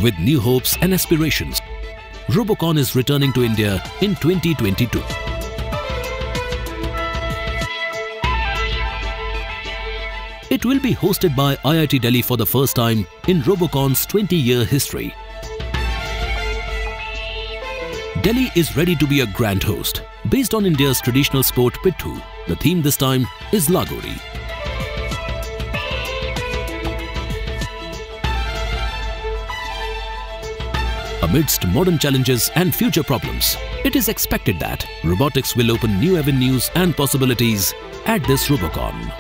with new hopes and aspirations. Robocon is returning to India in 2022. It will be hosted by IIT Delhi for the first time in Robocon's 20-year history. Delhi is ready to be a grand host. Based on India's traditional sport Pittu, the theme this time is Lagori. Amidst modern challenges and future problems, it is expected that robotics will open new avenues and possibilities at this Robocon.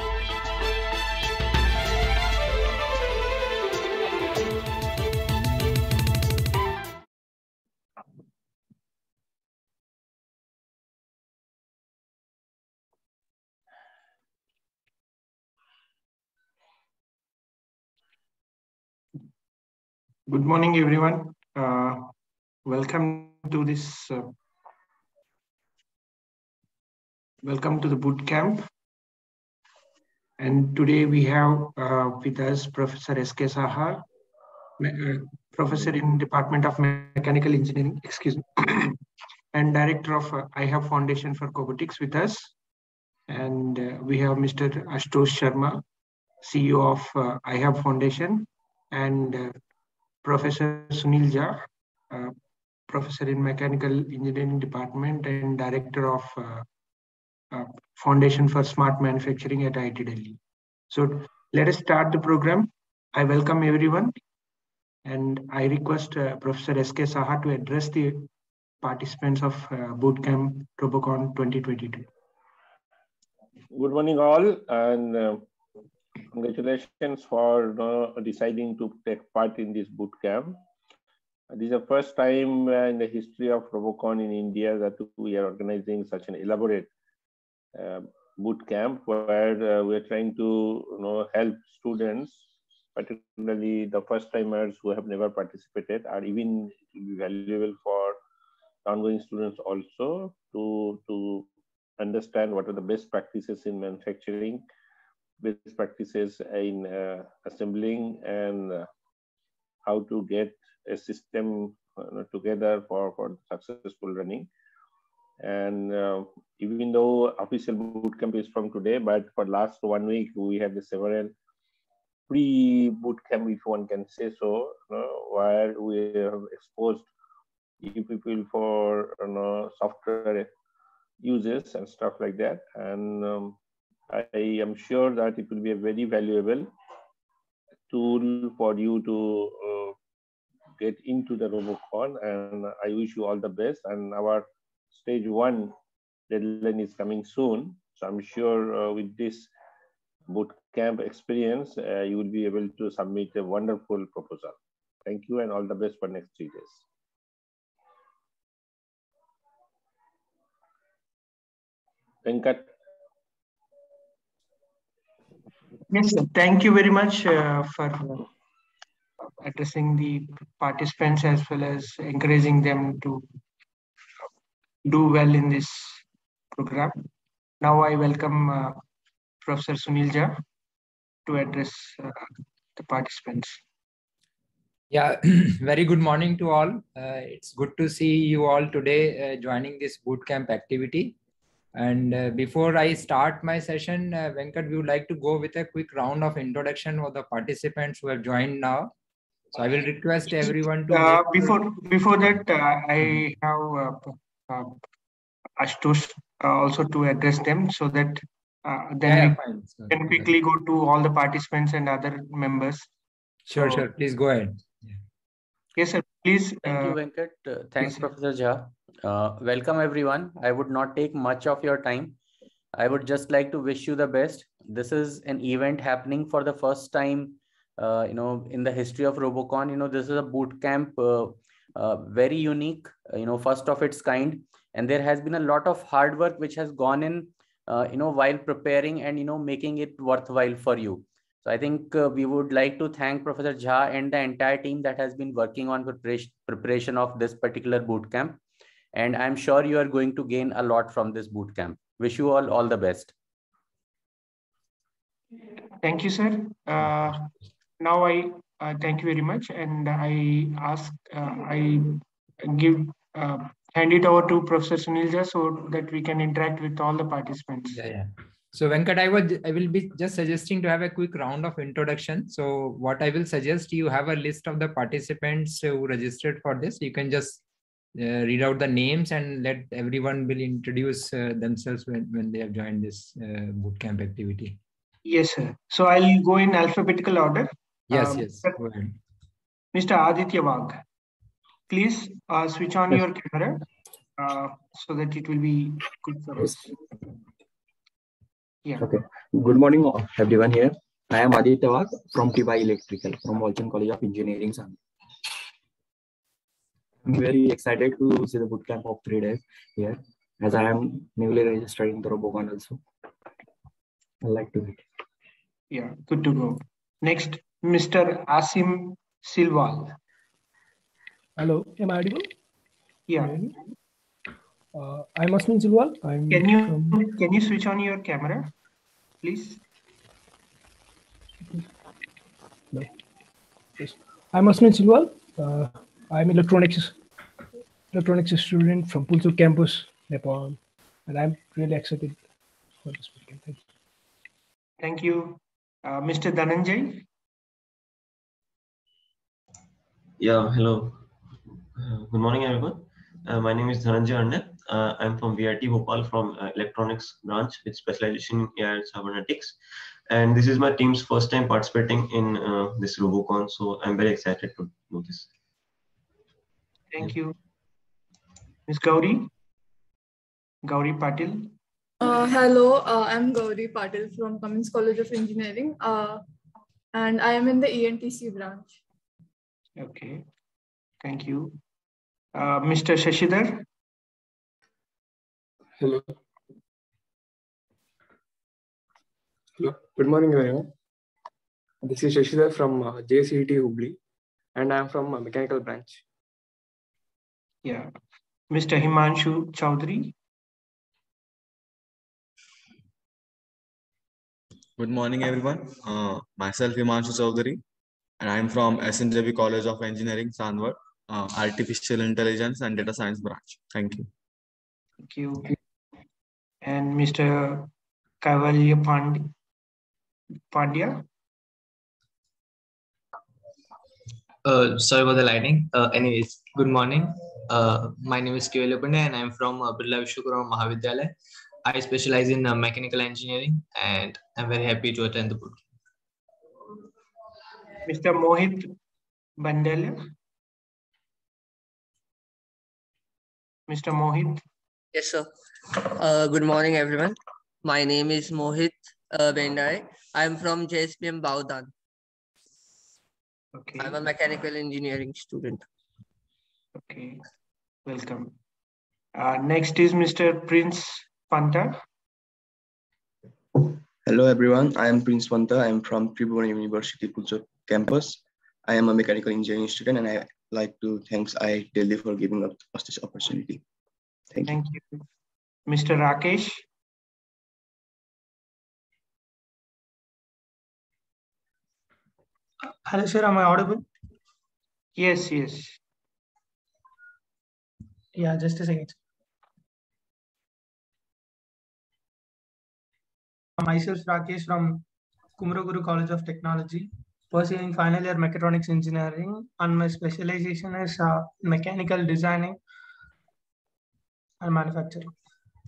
Good morning, everyone. Welcome to the boot camp. And today we have with us Professor S.K. Saha, Professor in Department of Mechanical Engineering, and Director of iHub Foundation for Robotics with us. And we have Mr. Ashutosh Sharma, CEO of iHub Foundation, and Professor Sunil Jha, Professor in Mechanical Engineering Department and Director of Foundation for Smart Manufacturing at IIT Delhi. So let us start the program. I welcome everyone, and I request Professor S.K. Saha to address the participants of Bootcamp Robocon 2022. Good morning all, and congratulations for deciding to take part in this boot camp. This is the first time in the history of Robocon in India that we are organizing such an elaborate boot camp where we are trying to help students, particularly the first timers who have never participated, or even it will be valuable for ongoing students also to understand what are the best practices in manufacturing, best practices in assembling, and how to get a system together for successful running. And even though official bootcamp is from today, but for last 1 week we had several pre-bootcamp, if one can say so, where we have exposed people for software uses and stuff like that. And I am sure that it will be a very valuable tool for you to get into the Robocon, and I wish you all the best. And our stage 1 deadline is coming soon, so I'm sure with this bootcamp experience, you will be able to submit a wonderful proposal. Thank you, and all the best for next 3 days. Venkat. Yes, sir. Thank you very much for addressing the participants as well as encouraging them to do well in this program. Now I welcome Professor Sunil Jha to address the participants. Yeah, very good morning to all. It's good to see you all today joining this bootcamp activity. And before I start my session, Venkat, we would like to go with a quick round of introduction of the participants who have joined now. So I will request everyone to... Before that, I have Ashutosh also to address them, so that then we can quickly go to all the participants and other members. Sure, sure. Please go ahead. Yes, sir. Please. Thank you, Venkat. Thanks, yes, Professor Jha. Welcome, everyone. I would not take much of your time. I would just like to wish you the best. This is an event happening for the first time, in the history of Robocon. This is a boot camp, very unique, first of its kind. And there has been a lot of hard work which has gone in, while preparing and, making it worthwhile for you. So I think we would like to thank Professor Jha and the entire team that has been working on preparation of this particular boot camp. And I'm sure you are going to gain a lot from this boot camp. Wish you all the best. Thank you, sir. Now I Thank you very much. And I give, hand it over to Professor Sunilja so that we can interact with all the participants. Yeah. So Venkat, I will be just suggesting to have a quick round of introduction. So what I will suggest, you have a list of the participants who registered for this. You can just read out the names and let everyone will introduce themselves when they have joined this bootcamp activity. Yes, sir. So I'll go in alphabetical order. Yes. Go ahead. Mr. Aditya Wagh, please switch on your camera so that it will be good for us. Yeah. Okay. Good morning, everyone here. I am Aditya Wagh from TY Electrical from Walton College of Engineering. I'm very excited to see the bootcamp of 3 days here, as I am newly registered in the Robocon also. I like to meet. Yeah, good to go. Next, Mr. Asim Silwal. Hello, am I audible? Yeah. I'm Asmin Silwal. Can you switch on your camera, please? No. Yes. I'm Asmin Silwal. I'm electronics student from Pulsur campus, Nepal, and I'm really excited for this weekend. Thank you. Thank you. Mr. Dhananjay. Yeah, hello. Good morning, everyone. My name is Dhananjay Arne. I'm from VIT Bhopal from electronics branch with specialization in AI and cybernetics. And this is my team's first time participating in this Robocon. So I'm very excited to do this. Thank you. Ms. Gauri Patil. Hello, I'm Gauri Patil from Cummins College of Engineering, and I am in the ENTC branch. Okay, thank you. Mr. Shashidhar. Hello. Good morning, everyone. This is Shashidhar from JCET Hubli, and I am from mechanical branch. Yeah. Mr. Himanshu Chaudhary. Good morning, everyone. Myself, Himanshu Chaudhary, and I'm from SNJB College of Engineering, Sandwar, Artificial Intelligence and Data Science branch. Thank you. Thank you. And Mr. Kaivalya Pandya. Sorry for the lighting. Anyways, good morning. My name is Kaivalya Pandya and I'm from Birla Vishwakarma Mahavidyalaya. I specialize in mechanical engineering and I'm very happy to attend the bootcamp. Mr. Mohit Bandela. Mr. Mohit. Yes, sir. Good morning, everyone. My name is Mohit Bendai. I'm from JSPM Baudan. Okay. I'm a mechanical engineering student. Okay, welcome. Next is Mr. Prince Panta. Hello, everyone. I am Prince Panta. I am from Tribhuvan University Pulsur campus. I am a mechanical engineering student, and I like to thank IIT Delhi for giving us this opportunity. Thank you. Mr. Rakesh. Hello, sir. Am I audible? Yes. Yeah, just a second. Myself, Rakesh from Kumaraguru College of Technology, pursuing final year mechatronics engineering, and my specialization is mechanical designing and manufacturing.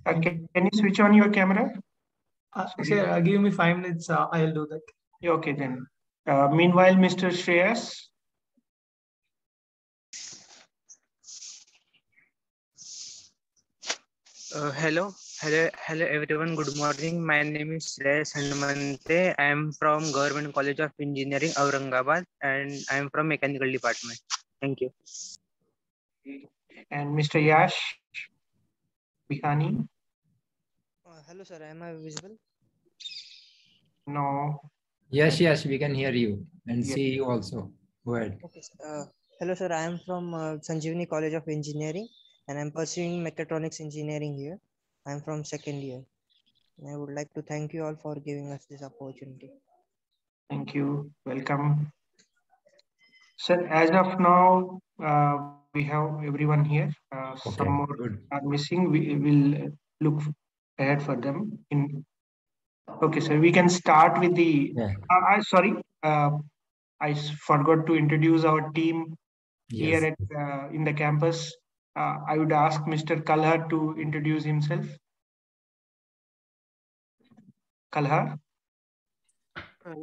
Can you switch on your camera? Sir, give me 5 minutes. I'll do that. Okay, then. Meanwhile, Mr. Shreyas. Hello everyone. Good morning. My name is Shreyas Handmante. I am from Government College of Engineering, Aurangabad, and I am from Mechanical Department. Thank you. And Mr. Yash Bihani. Hello, sir. Am I visible? No. Yes, we can hear you and see you also. Go ahead. Okay. Hello, sir. I am from Sanjeevani College of Engineering, and I'm pursuing mechatronics engineering here. I'm from 2nd year. And I would like to thank you all for giving us this opportunity. Thank you. Welcome. Sir, as of now, we have everyone here. Okay, some more are missing. We will look ahead for them. Okay, sir, we can start with the. Sorry, I forgot to introduce our team here at in the campus. I would ask Mr. Kalhar to introduce himself. Kalhar.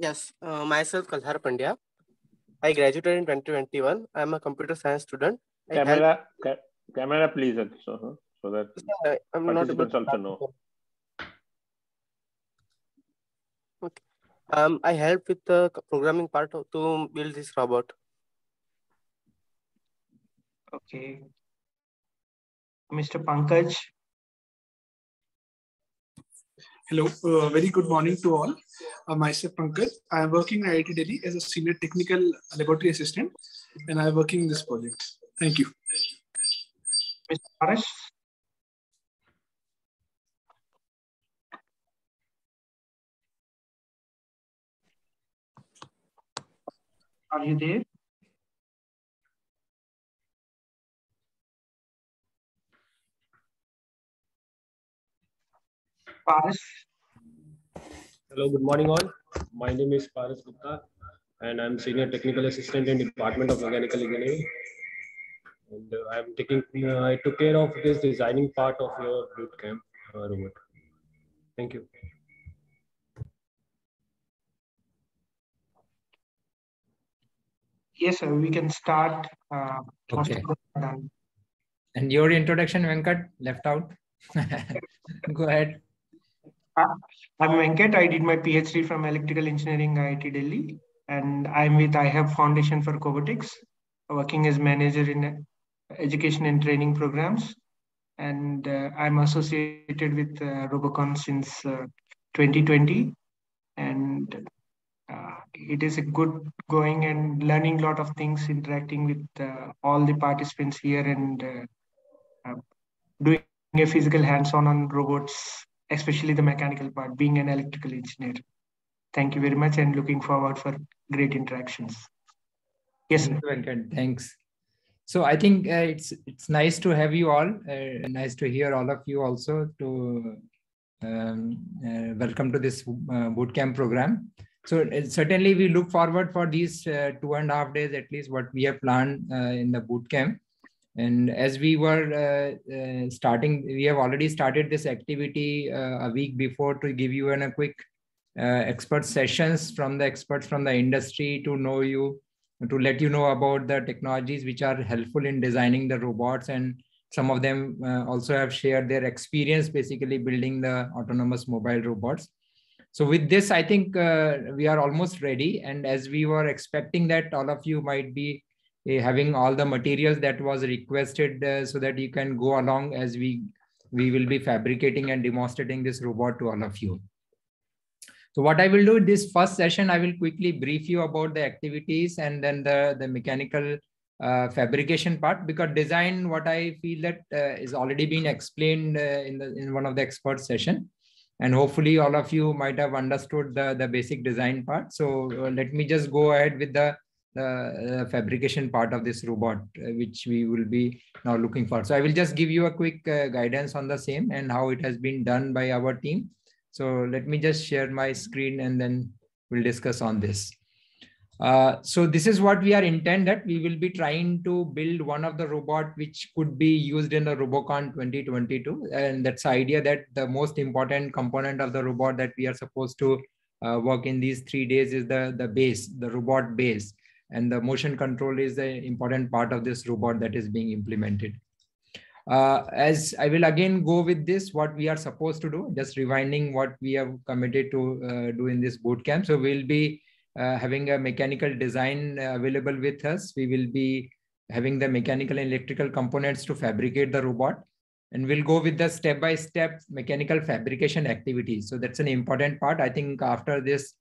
Yes, myself Kalhar Pandya. I graduated in 2021. I am a computer science student. Camera, please, so that I'm not able participants to also know. Okay. I helped with the programming part to build this robot. Okay. Mr. Pankaj. Hello, very good morning to all. Myself Pankaj. I am working at IIT Delhi as a senior technical laboratory assistant, and I am working in this project. Thank you. Mr. Paresh. Are you there? Paras. Hello, good morning all. My name is Paras Gupta and I'm Senior Technical Assistant in Department of Mechanical Engineering. And I took care of this designing part of your bootcamp robot. Thank you. Yes, sir, we can start. Okay. And your introduction, Venkat, left out. Go ahead. I'm Venkat. I did my PhD from Electrical Engineering, IIT Delhi, and I'm with I have Foundation for Robotics, working as manager in education and training programs. And I'm associated with Robocon since 2020, and it is a good going and learning a lot of things, interacting with all the participants here and doing a physical hands-on on robots, especially the mechanical part, being an electrical engineer. Thank you very much and looking forward for great interactions. Yes, Thank you, Venkat. Thanks. So I think it's nice to have you all. Nice to hear all of you also to welcome to this bootcamp program. So certainly we look forward for these 2.5 days at least what we have planned in the bootcamp. And as we were starting, we have already started this activity a week before to give you a quick expert sessions from the experts from the industry to know you, to let you know about the technologies which are helpful in designing the robots, and some of them also have shared their experience basically building the autonomous mobile robots. So with this, I think we are almost ready. And as we were expecting that all of you might be having all the materials that was requested so that you can go along as we will be fabricating and demonstrating this robot to all of you. So what I will do in this first session, I will quickly brief you about the activities and then the mechanical fabrication part, because design, what I feel that is already been explained in one of the expert session, and hopefully all of you might have understood the basic design part. So let me just go ahead with the fabrication part of this robot, which we will be now looking for. So I will just give you a quick guidance on the same and how it has been done by our team. So let me just share my screen and then we'll discuss on this. So this is what we are intended. We will be trying to build one of the robot which could be used in the Robocon 2022. And that's the idea that the most important component of the robot that we are supposed to work in these 3 days is the base, the robot base. And the motion control is the important part of this robot that is being implemented. As I will again go with this, what we are supposed to do, just rewinding what we have committed to do in this bootcamp. So we'll be having a mechanical design available with us. We will be having the mechanical and electrical components to fabricate the robot. And we'll go with the step-by-step mechanical fabrication activities. So that's an important part. I think after this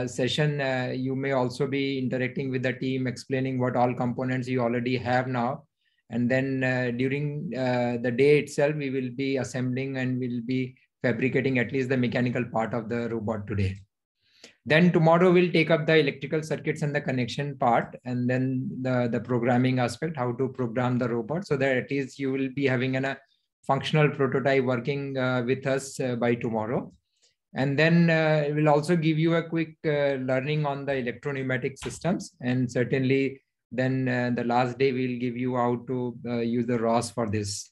session, you may also be interacting with the team, explaining what all components you already have now. And then during the day itself, we will be assembling and we'll be fabricating at least the mechanical part of the robot today. Then tomorrow we'll take up the electrical circuits and the connection part, and then the programming aspect, how to program the robot, so that at least you will be having a functional prototype working with us by tomorrow. And then we'll also give you a quick learning on the electro-pneumatic systems, and certainly then the last day we'll give you how to use the ROS for this.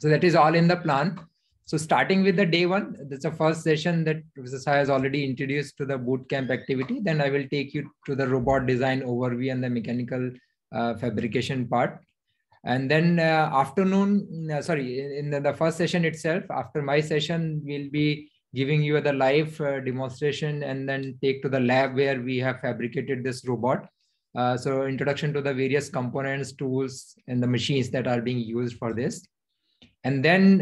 So that is all in the plan. So starting with the day one, that's the first session that Professor Sai has already introduced to the bootcamp activity. Then I will take you to the robot design overview and the mechanical fabrication part. And then in the first session itself, after my session, we'll be giving you the live demonstration and then take to the lab where we have fabricated this robot. So introduction to the various components, tools, and the machines that are being used for this. And then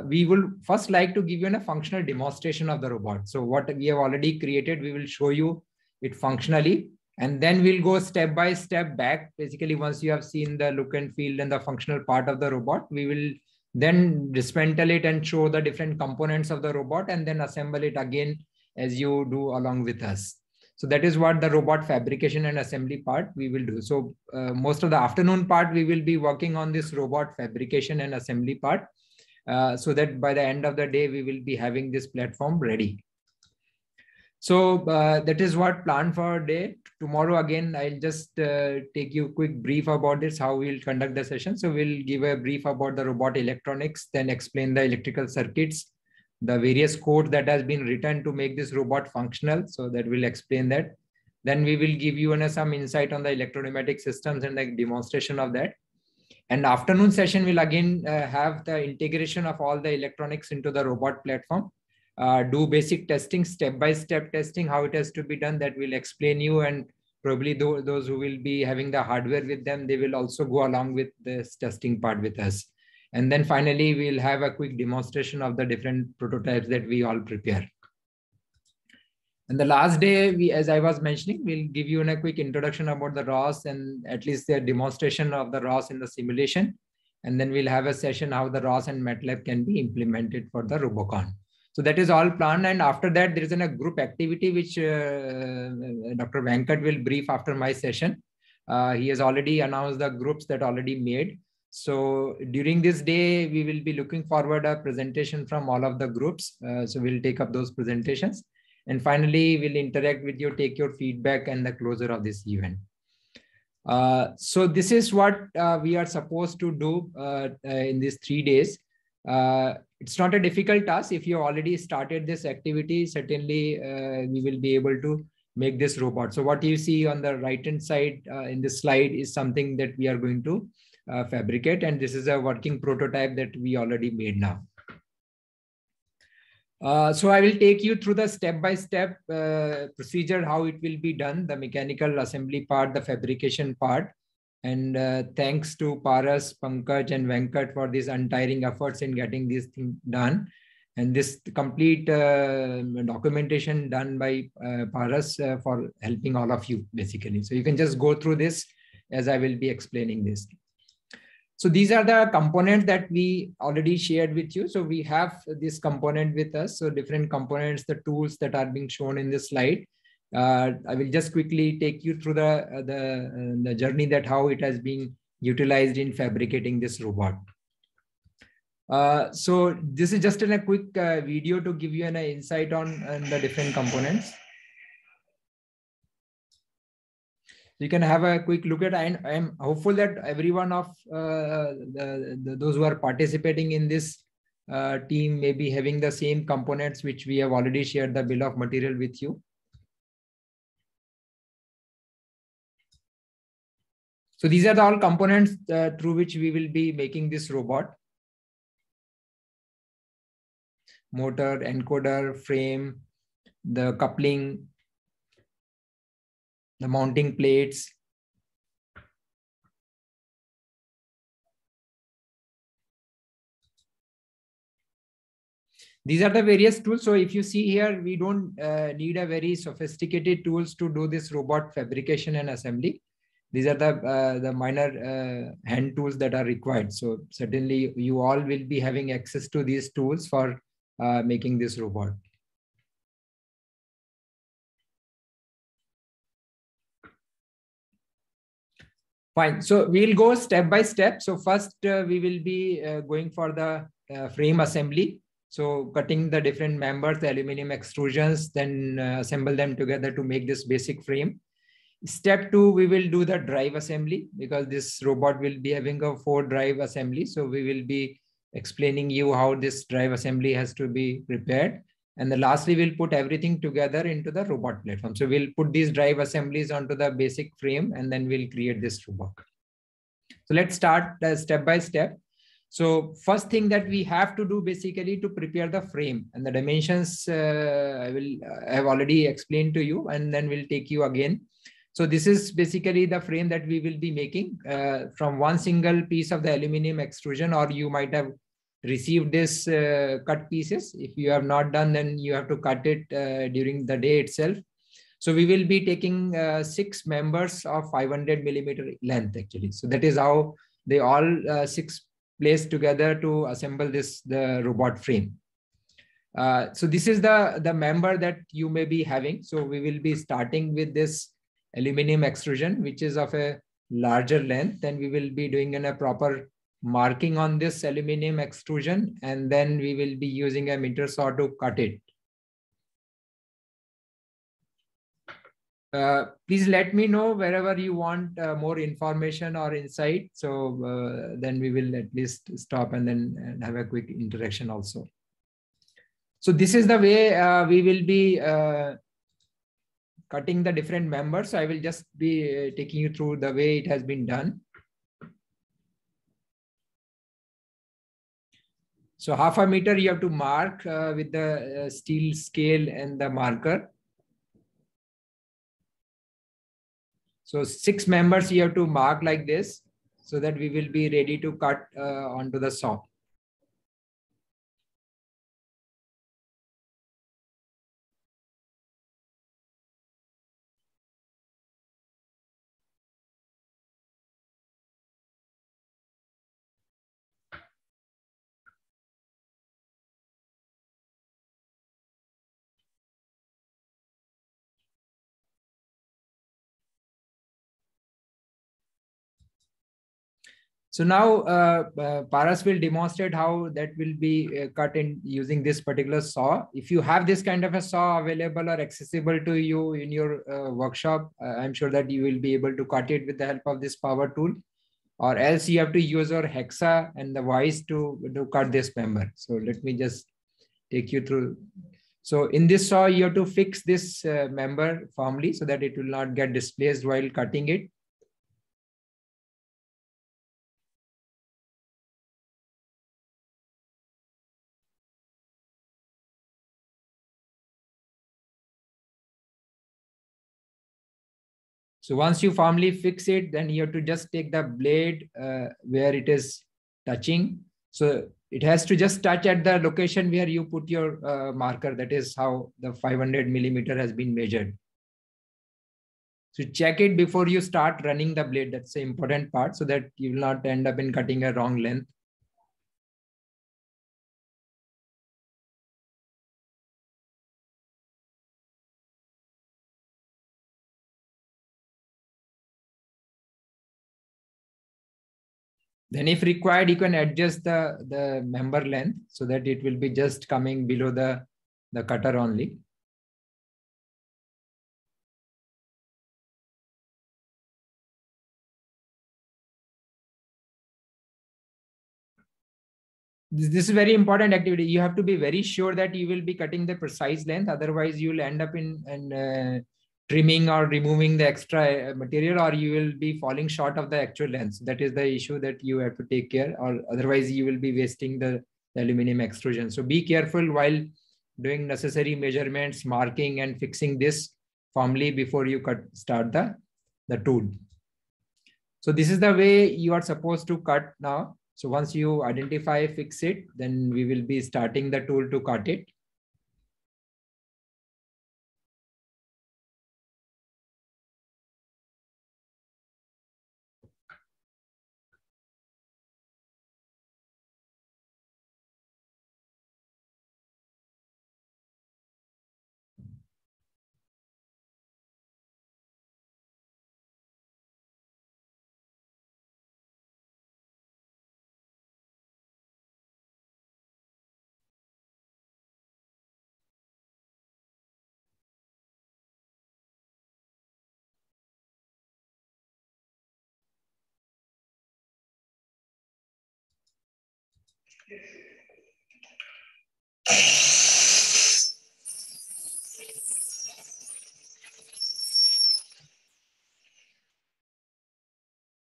we will first like to give you a functional demonstration of the robot. So what we have already created, we will show you it functionally. And then we'll go step by step back. Basically, once you have seen the look and feel and the functional part of the robot, we will then dismantle it and show the different components of the robot and then assemble it again as you do along with us. So that is what the robot fabrication and assembly part we will do. So most of the afternoon part, we will be working on this robot fabrication and assembly part so that by the end of the day, we will be having this platform ready. So that is what planned for day. Tomorrow, again, I'll just take you a quick brief about this, how we'll conduct the session. So we'll give a brief about the robot electronics, then explain the electrical circuits, the various code that has been written to make this robot functional. So that will explain that. Then we will give you some insight on the electro-pneumatic systems and the demonstration of that. And afternoon session will again have the integration of all the electronics into the robot platform. Do basic testing, step-by-step testing, how it has to be done, that will explain you, and probably those who will be having the hardware with them, they will also go along with this testing part with us. And then finally, we'll have a quick demonstration of the different prototypes that we all prepare. And the last day, as I was mentioning, we'll give you a quick introduction about the ROS and at least the demonstration of the ROS in the simulation. And then we'll have a session how the ROS and MATLAB can be implemented for the Robocon. So that is all planned. And after that, there is a group activity which Dr. Venkat will brief after my session. He has already announced the groups that already made. So during this day, we will be looking forward a presentation from all of the groups. So we'll take up those presentations. And finally, we'll interact with you, take your feedback and the closure of this event. So this is what we are supposed to do in these 3 days. It's not a difficult task. If you already started this activity, certainly we will be able to make this robot. So what you see on the right-hand side in this slide is something that we are going to fabricate. And this is a working prototype that we already made now. So I will take you through the step-by-step procedure, how it will be done, the mechanical assembly part, the fabrication part. And thanks to Paras, Pankaj, and Venkat for these untiring efforts in getting this thing done. And this complete documentation done by Paras for helping all of you, basically. So you can just go through this as I will be explaining this. So these are the components that we already shared with you. So we have this component with us. So different components, the tools that are being shown in this slide. I will just quickly take you through the journey that how it has been utilized in fabricating this robot. So this is just a quick video to give you an insight on the different components. You can have a quick look at it. I am hopeful that every one of those who are participating in this team may be having the same components which we have already shared the bill of material with you. So these are the all components through which we will be making this robot. Motor, encoder, frame, the coupling, the mounting plates. These are the various tools. So if you see here, we don't need a very sophisticated tools to do this robot fabrication and assembly. These are the minor hand tools that are required. So certainly you all will be having access to these tools for making this robot. Fine. So we'll go step by step. So first we will be going for the frame assembly. So cutting the different members, the aluminum extrusions, then assemble them together to make this basic frame. Step 2, we will do the drive assembly because this robot will be having a 4 drive assembly. So we will be explaining you how this drive assembly has to be prepared. And then lastly, we'll put everything together into the robot platform. So we'll put these drive assemblies onto the basic frame and then we'll create this robot. So let's start step by step. So first thing that we have to do basically to prepare the frame, and the dimensions I have already explained to you, and then we'll take you again. So this is basically the frame that we will be making from one single piece of the aluminum extrusion, or you might have received this cut pieces. If you have not done, then you have to cut it during the day itself. So we will be taking 6 members of 500 millimeter length actually. So that is how they all 6 placed together to assemble the robot frame. So this is the member that you may be having. So we will be starting with this aluminum extrusion, which is of a larger length. Then we will be doing a proper marking on this aluminum extrusion, and then we will be using a meter saw to cut it. Please let me know wherever you want more information or insight. So then we will at least stop and then have a quick interaction also. So this is the way we will be cutting the different members. So I will just be taking you through the way it has been done. So 1/2 meter you have to mark with the steel scale and the marker. So 6 members you have to mark like this so that we will be ready to cut onto the saw. So now Paras will demonstrate how that will be cut in using this particular saw. If you have this kind of a saw available or accessible to you in your workshop, I'm sure that you will be able to cut it with the help of this power tool, or else you have to use your hexa and the vise to cut this member. So let me just take you through. So in this saw, you have to fix this member firmly so that it will not get displaced while cutting it. So once you firmly fix it, then you have to just take the blade where it is touching. So it has to just touch at the location where you put your marker. That is how the 500 millimeter has been measured. So check it before you start running the blade. That's the important part so that you will not end up in cutting a wrong length. Then if required, you can adjust the member length so that it will be just coming below the cutter only. This is very important activity. You have to be very sure that you will be cutting the precise length. Otherwise, you will end up in trimming or removing the extra material, or you will be falling short of the actual length. That is the issue that you have to take care, or otherwise you will be wasting the aluminum extrusion. So be careful while doing necessary measurements, marking and fixing this firmly before you start the tool. So this is the way you are supposed to cut now. So once you identify, fix it, then we will be starting the tool to cut it.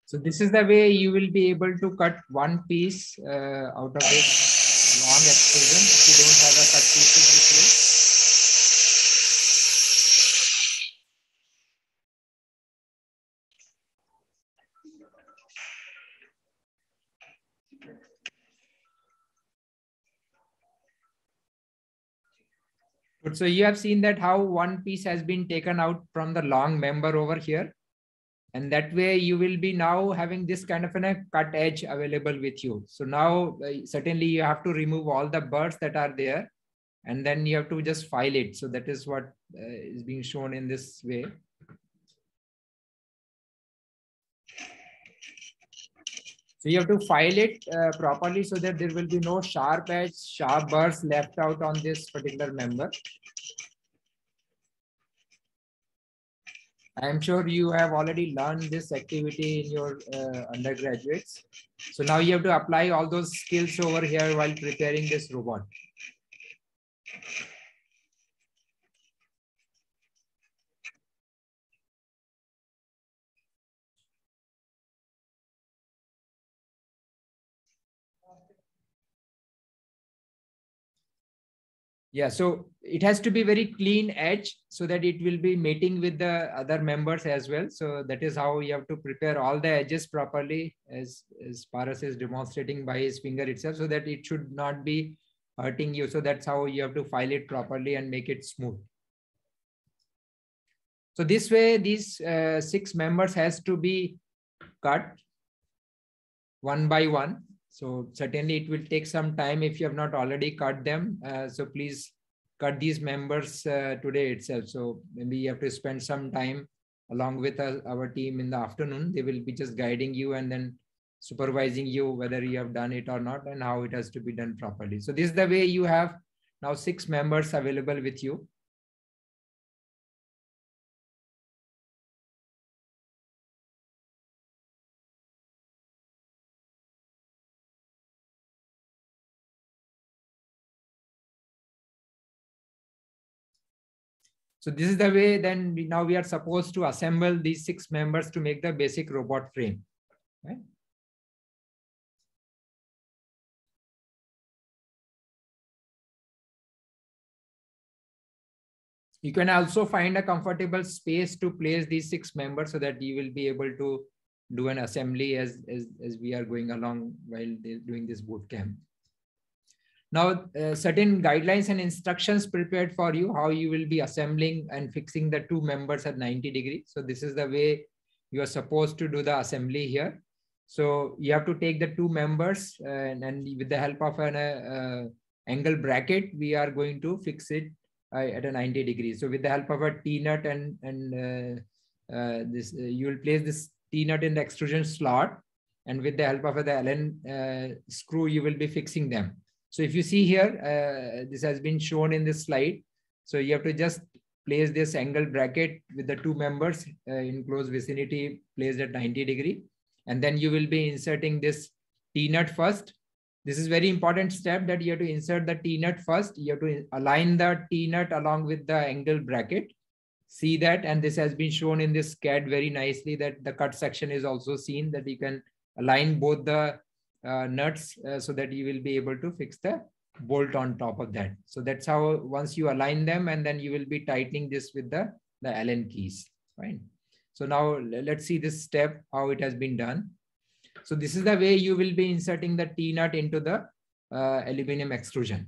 So this is the way you will be able to cut one piece out of this long extrusion if you don't have a cut pieces with you. Good. So you have seen that how one piece has been taken out from the long member over here. And that way you will be now having this kind of a cut edge available with you. So now certainly you have to remove all the burrs that are there, and then you have to just file it. So that is what is being shown in this way. So you have to file it properly so that there will be no sharp edge, sharp burrs left out on this particular member. I am sure you have already learned this activity in your undergraduates. So now you have to apply all those skills over here while preparing this robot. Yeah, so it has to be very clean edge so that it will be mating with the other members as well. So that is how you have to prepare all the edges properly, as Paras is demonstrating by his finger itself, so that it should not be hurting you. So that's how you have to file it properly and make it smooth. So this way, these 6 members has to be cut one by one. So certainly it will take some time if you have not already cut them. So please cut these members today itself. So maybe you have to spend some time along with our team in the afternoon. They will be just guiding you and then supervising you whether you have done it or not and how it has to be done properly. So this is the way you have now 6 members available with you. So this is the way then now we are supposed to assemble these 6 members to make the basic robot frame. Right? You can also find a comfortable space to place these 6 members so that you will be able to do an assembly as we are going along while doing this boot camp. Now, certain guidelines and instructions prepared for you, how you will be assembling and fixing the 2 members at 90 degrees. So this is the way you are supposed to do the assembly here. So you have to take the 2 members and with the help of an angle bracket, we are going to fix it at a 90 degrees. So with the help of a T-nut and this, you will place this T-nut in the extrusion slot, and with the help of the Allen screw, you will be fixing them. So if you see here, this has been shown in this slide. So you have to just place this angle bracket with the 2 members in close vicinity placed at 90 degree. And then you will be inserting this T-nut first. This is very important step that you have to insert the T-nut first. You have to align the T-nut along with the angle bracket. See that, and this has been shown in this CAD very nicely, that the cut section is also seen, that you can align both the nuts so that you will be able to fix the bolt on top of that. So that's how once you align them, and then you will be tightening this with the Allen keys. Right. So now let's see this step, how it has been done. So this is the way you will be inserting the T-nut into the aluminum extrusion.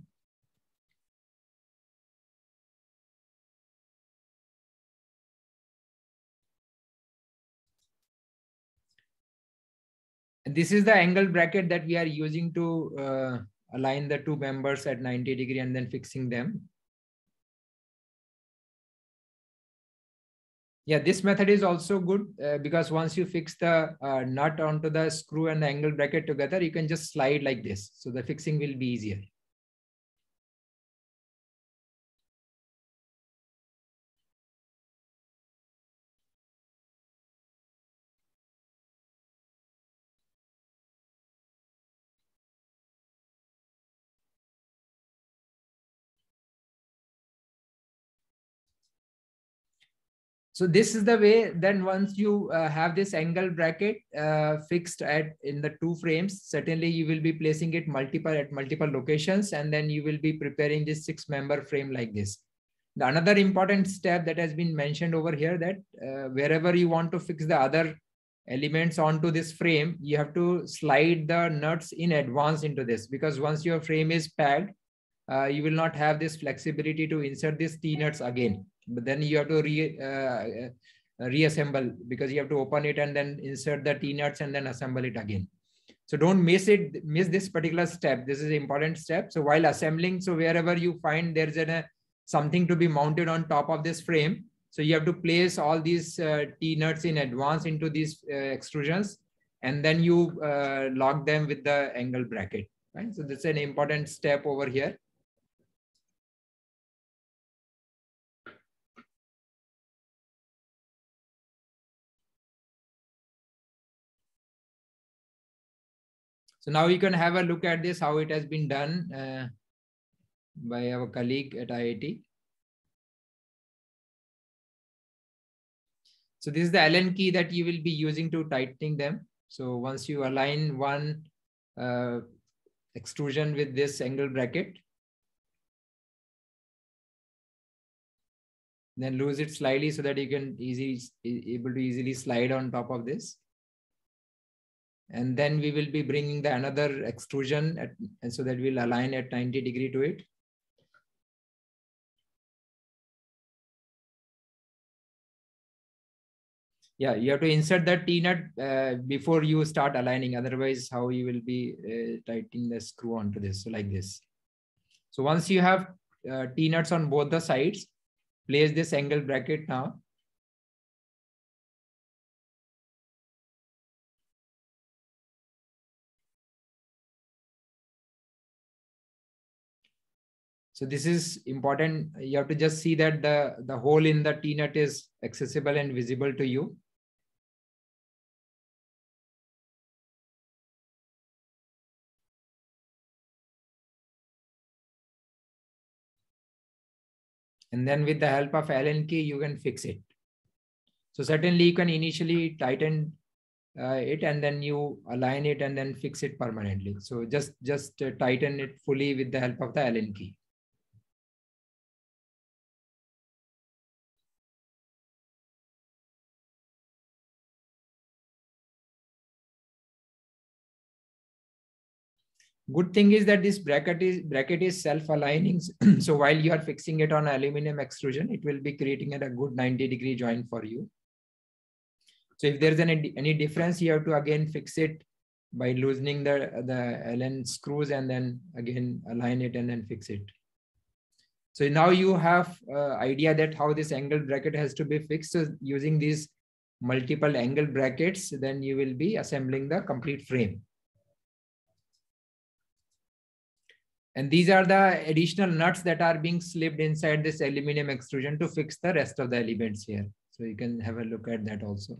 This is the angle bracket that we are using to align the 2 members at 90 degree and then fixing them. Yeah, this method is also good because once you fix the nut onto the screw and the angle bracket together, you can just slide like this. So the fixing will be easier. So this is the way. Then once you have this angle bracket fixed in the two frames, certainly you will be placing it at multiple locations, and then you will be preparing this 6-member frame like this. The another important step that has been mentioned over here, that wherever you want to fix the other elements onto this frame, you have to slide the nuts in advance into this, because once your frame is packed, you will not have this flexibility to insert these T-nuts again. But then you have to reassemble, because you have to open it and then insert the T-nuts and then assemble it again. So don't miss this particular step. This is an important step. So while assembling, so wherever you find there's something to be mounted on top of this frame, so you have to place all these T-nuts in advance into these extrusions, and then you lock them with the angle bracket. Right? So that's an important step over here. So now you can have a look at this, how it has been done by our colleague at IIT. So this is the Allen key that you will be using to tightening them. So once you align one extrusion with this angle bracket, then loose it slightly so that you can able to easily slide on top of this. And then we will be bringing the another extrusion and so that we'll align at 90 degrees to it. Yeah, you have to insert that T-nut before you start aligning. Otherwise, how you will be tightening the screw onto this, so like this. So once you have T-nuts on both the sides, place this angle bracket now. So this is important. You have to just see that the hole in the T-nut is accessible and visible to you. And then with the help of Allen key, you can fix it. So certainly you can initially tighten it and then you align it and then fix it permanently. So just tighten it fully with the help of the Allen key. Good thing is that this bracket is self-aligning. So while you are fixing it on aluminum extrusion, it will be creating a good 90-degree joint for you. So if there's any difference, you have to again fix it by loosening the Allen screws and then again align it and then fix it. So now you have idea that how this angle bracket has to be fixed. So using these multiple angle brackets, then you will be assembling the complete frame. And these are the additional nuts that are being slipped inside this aluminum extrusion to fix the rest of the elements here. So you can have a look at that also.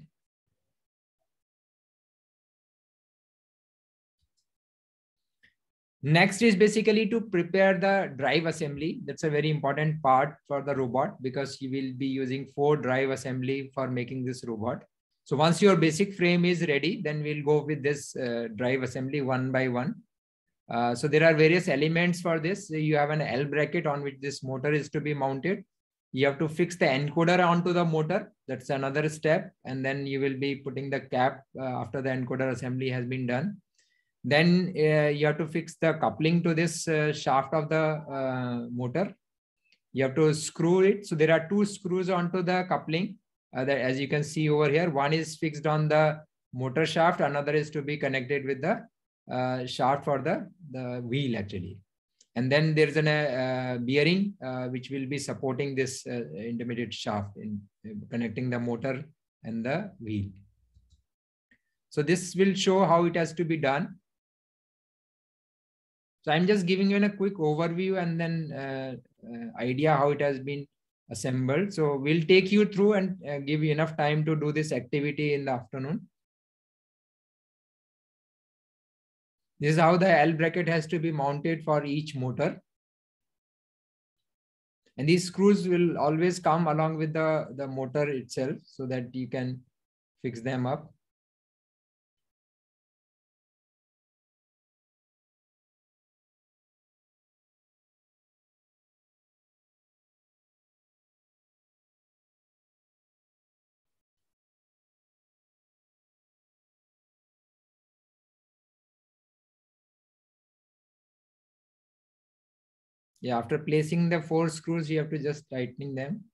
Next is basically to prepare the drive assembly. That's a very important part for the robot because you will be using 4 drive assembly for making this robot. So once your basic frame is ready, then we'll go with this drive assembly one by one. So there are various elements for this. You have an L bracket on which this motor is to be mounted. You have to fix the encoder onto the motor. That's another step. And then you will be putting the cap after the encoder assembly has been done. Then you have to fix the coupling to this shaft of the motor. You have to screw it. So there are 2 screws onto the coupling that, as you can see over here. One is fixed on the motor shaft. Another is to be connected with the shaft for the wheel actually. And then there's a bearing which will be supporting this intermediate shaft in connecting the motor and the wheel. So this will show how it has to be done. So I'm just giving you a quick overview and then idea how it has been assembled. So we'll take you through and give you enough time to do this activity in the afternoon. This is how the L bracket has to be mounted for each motor. And these screws will always come along with the motor itself so that you can fix them up. Yeah, after placing the 4 screws, you have to just tightening them.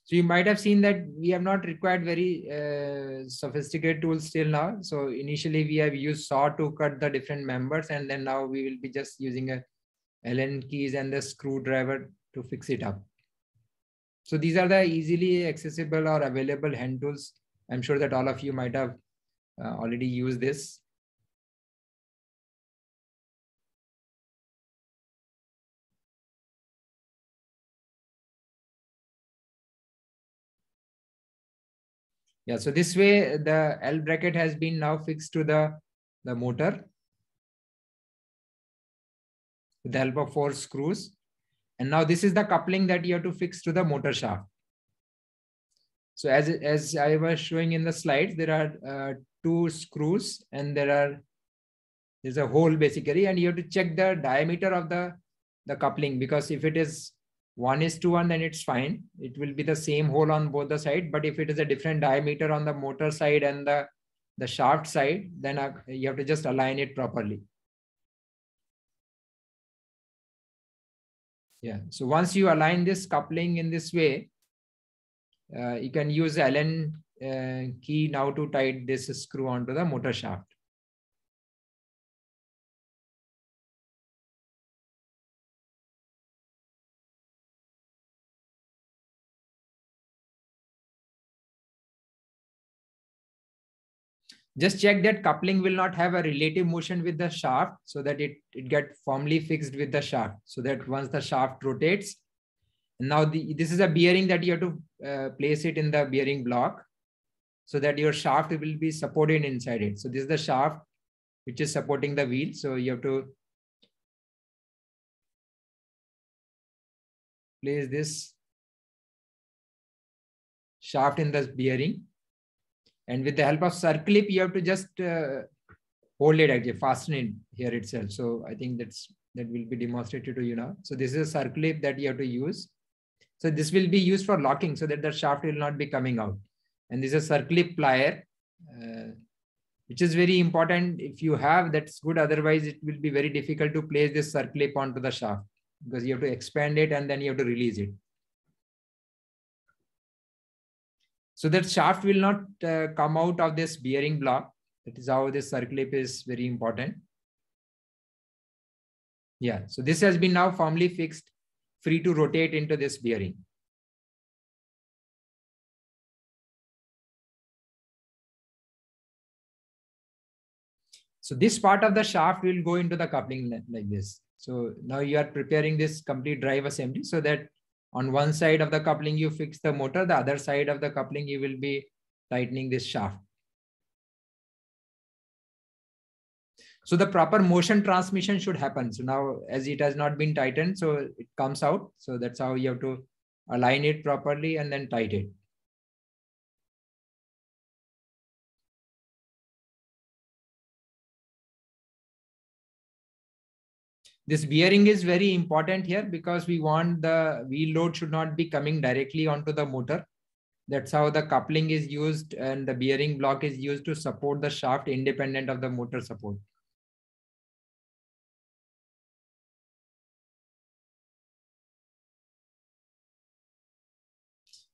So you might have seen that we have not required very sophisticated tools till now. So initially we have used saw to cut the different members, and then now we will be just using a Allen keys and the screwdriver to fix it up. So these are the easily accessible or available hand tools. I'm sure that all of you might have already used this. Yeah, so this way the L bracket has been now fixed to the motor with the help of 4 screws. And now this is the coupling that you have to fix to the motor shaft. So as I was showing in the slides, there are 2 screws and there's a hole basically, and you have to check the diameter of the coupling, because if it is 1:1, then it's fine. It will be the same hole on both the sides. But if it is a different diameter on the motor side and the shaft side, then you have to just align it properly. Yeah. So once you align this coupling in this way, you can use the Allen key now to tighten this screw onto the motor shaft. Just check that coupling will not have a relative motion with the shaft, so that it get firmly fixed with the shaft, so that once the shaft rotates, and now this is a bearing that you have to place it in the bearing block so that your shaft will be supported inside it. So this is the shaft which is supporting the wheel. So you have to place this shaft in the bearing. And with the help of circlip, you have to just hold it, actually fasten it here itself. So I think that will be demonstrated to you now. So this is a circlip that you have to use. So this will be used for locking so that the shaft will not be coming out. And this is a circlip plier, which is very important. If you have, that's good. Otherwise, it will be very difficult to place this circlip onto the shaft, because you have to expand it and then you have to release it. So that shaft will not come out of this bearing block. That is how this circlip is very important. Yeah, so this has been now firmly fixed, free to rotate into this bearing. So this part of the shaft will go into the coupling like this. So now you are preparing this complete drive assembly so that on one side of the coupling, you fix the motor, the other side of the coupling, you will be tightening this shaft. So the proper motion transmission should happen. So now as it has not been tightened, so it comes out. So that's how you have to align it properly and then tighten it. This bearing is very important here because we want the wheel load should not be coming directly onto the motor. That's how the coupling is used and the bearing block is used to support the shaft independent of the motor support.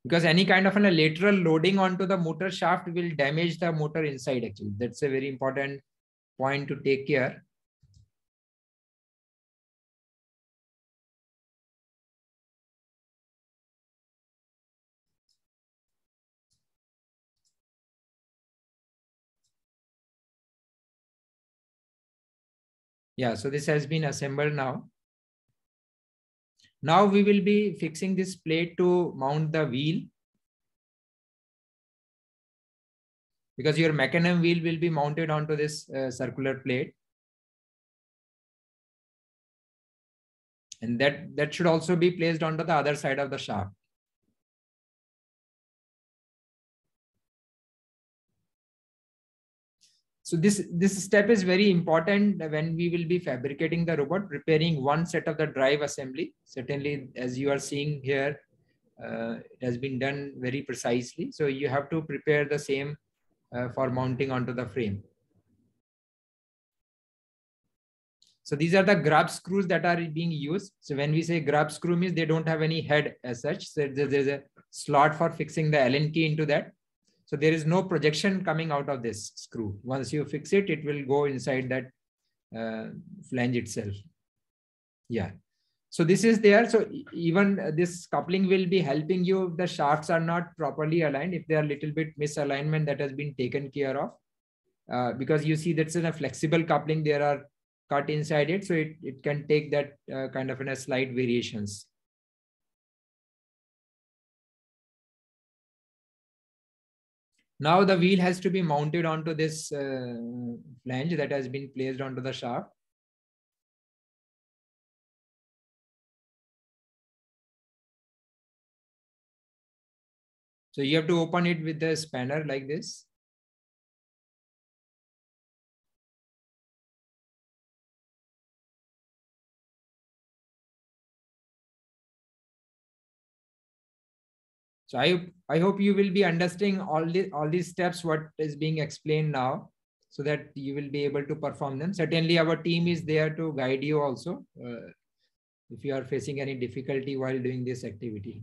Because any kind of a lateral loading onto the motor shaft will damage the motor inside actually. That's a very important point to take care. Yeah, so this has been assembled now. Now we will be fixing this plate to mount the wheel. because your mechanism wheel will be mounted onto this circular plate. And that should also be placed onto the other side of the shaft. So this step is very important when we will be fabricating the robot, preparing one set of the drive assembly. Certainly, as you are seeing here, it has been done very precisely. So you have to prepare the same for mounting onto the frame. So these are the grub screws that are being used. So when we say grub screw means they don't have any head as such. So there's a slot for fixing the Allen key into that. So there is no projection coming out of this screw. Once you fix it, it will go inside that flange itself. Yeah. So this is there. So even this coupling will be helping you if the shafts are not properly aligned, if they are a little bit misalignment, that has been taken care of. Because you see that's in a flexible coupling, there are cut inside it. So it can take that kind of in a slight variations. Now the wheel has to be mounted onto this flange that has been placed onto the shaft. So you have to open it with the spanner like this. So I hope you will be understanding all these steps, what is being explained now, so that you will be able to perform them. Certainly our team is there to guide you also if you are facing any difficulty while doing this activity.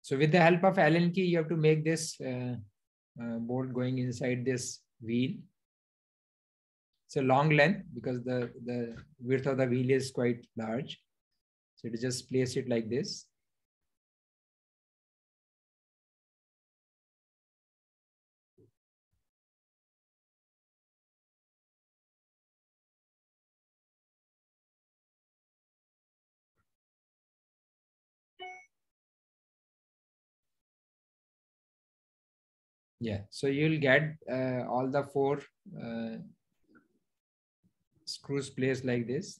So with the help of Allen key, you have to make this bolt going inside this wheel. It's a long length because the width of the wheel is quite large. So to just place it like this. Yeah, so you'll get all the 4 screws placed like this.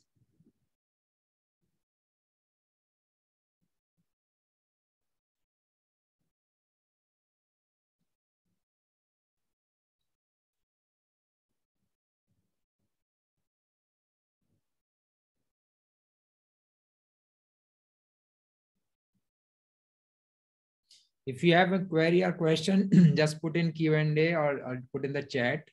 If you have a query or question, just put in Q&A or put in the chat.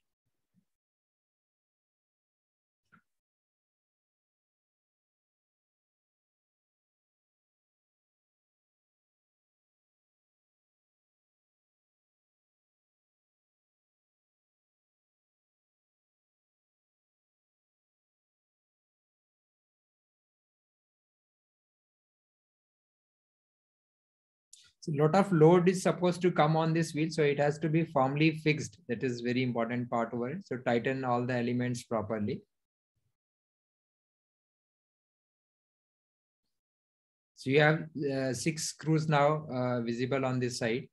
So a lot of load is supposed to come on this wheel, so it has to be firmly fixed. That is very important part over it. So tighten all the elements properly. So you have 6 screws now visible on this side.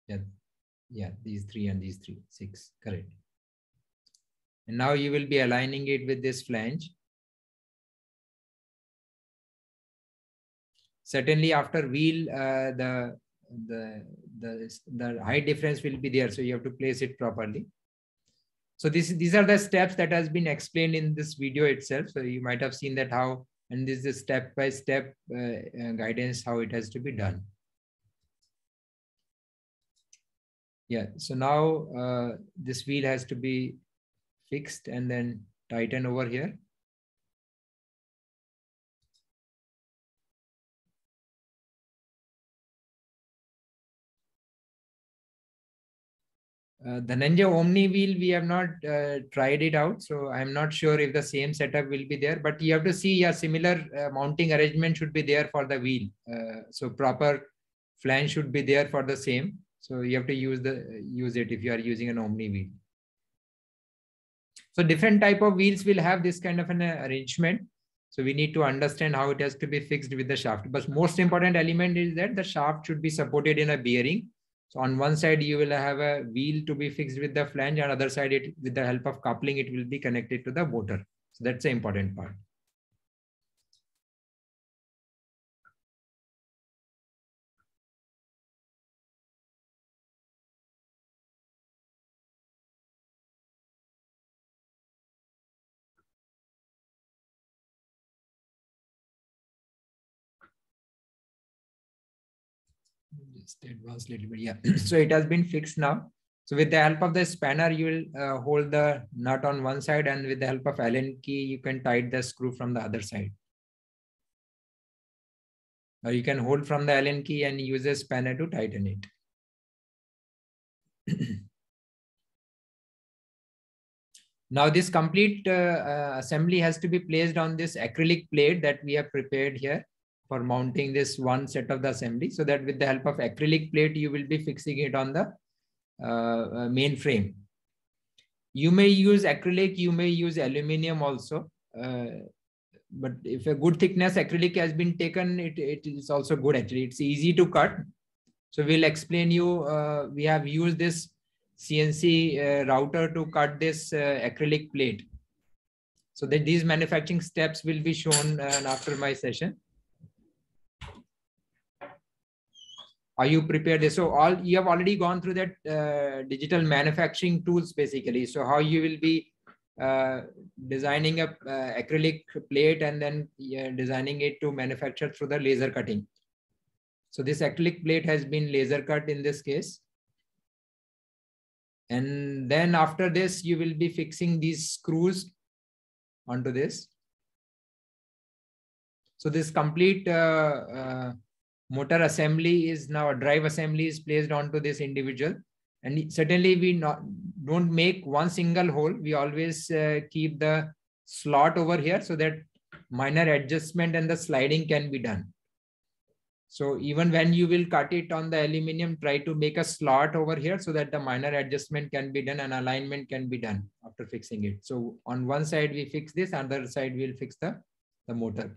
Yeah, these 3 and these 3, 6, correct. And now you will be aligning it with this flange. Certainly after wheel, the height difference will be there. So you have to place it properly. So these are the steps that has been explained in this video itself. So you might have seen that how, and this is step-by-step guidance, how it has to be done. Yeah, so now this wheel has to be fixed and then tighten over here. The Ninja Omni wheel, we have not tried it out. So I'm not sure if the same setup will be there, but you have to see a similar mounting arrangement should be there for the wheel. So proper flange should be there for the same. So you have to use it if you are using an omni wheel. So different type of wheels will have this kind of an arrangement. So we need to understand how it has to be fixed with the shaft. But most important element is that the shaft should be supported in a bearing. So on one side, you will have a wheel to be fixed with the flange, and other side, with the help of coupling, it will be connected to the motor. So that's the important part. Just advance a little bit. Yeah. So it has been fixed now. So with the help of the spanner, you will hold the nut on one side, and with the help of Allen key, you can tighten the screw from the other side. Or you can hold from the Allen key and use a spanner to tighten it. Now this complete assembly has to be placed on this acrylic plate that we have prepared here for mounting this one set of the assembly, so that with the help of acrylic plate, you will be fixing it on the main frame. You may use acrylic, you may use aluminum also. But if a good thickness acrylic has been taken, it is also good actually. It's easy to cut. So we'll explain you, we have used this CNC router to cut this acrylic plate. So that these manufacturing steps will be shown after my session. Are you prepared? So you have already gone through that digital manufacturing tools basically. So how you will be designing a acrylic plate and then designing it to manufacture through the laser cutting. So this acrylic plate has been laser cut in this case. And then after this, you will be fixing these screws onto this. So this complete motor assembly is now, a drive assembly is placed onto this individual. And certainly we don't make one single hole. We always keep the slot over here so that minor adjustment and the sliding can be done. So even when you will cut it on the aluminum, try to make a slot over here so that the minor adjustment can be done and alignment can be done after fixing it. So on one side we fix this, other side we'll fix the motor.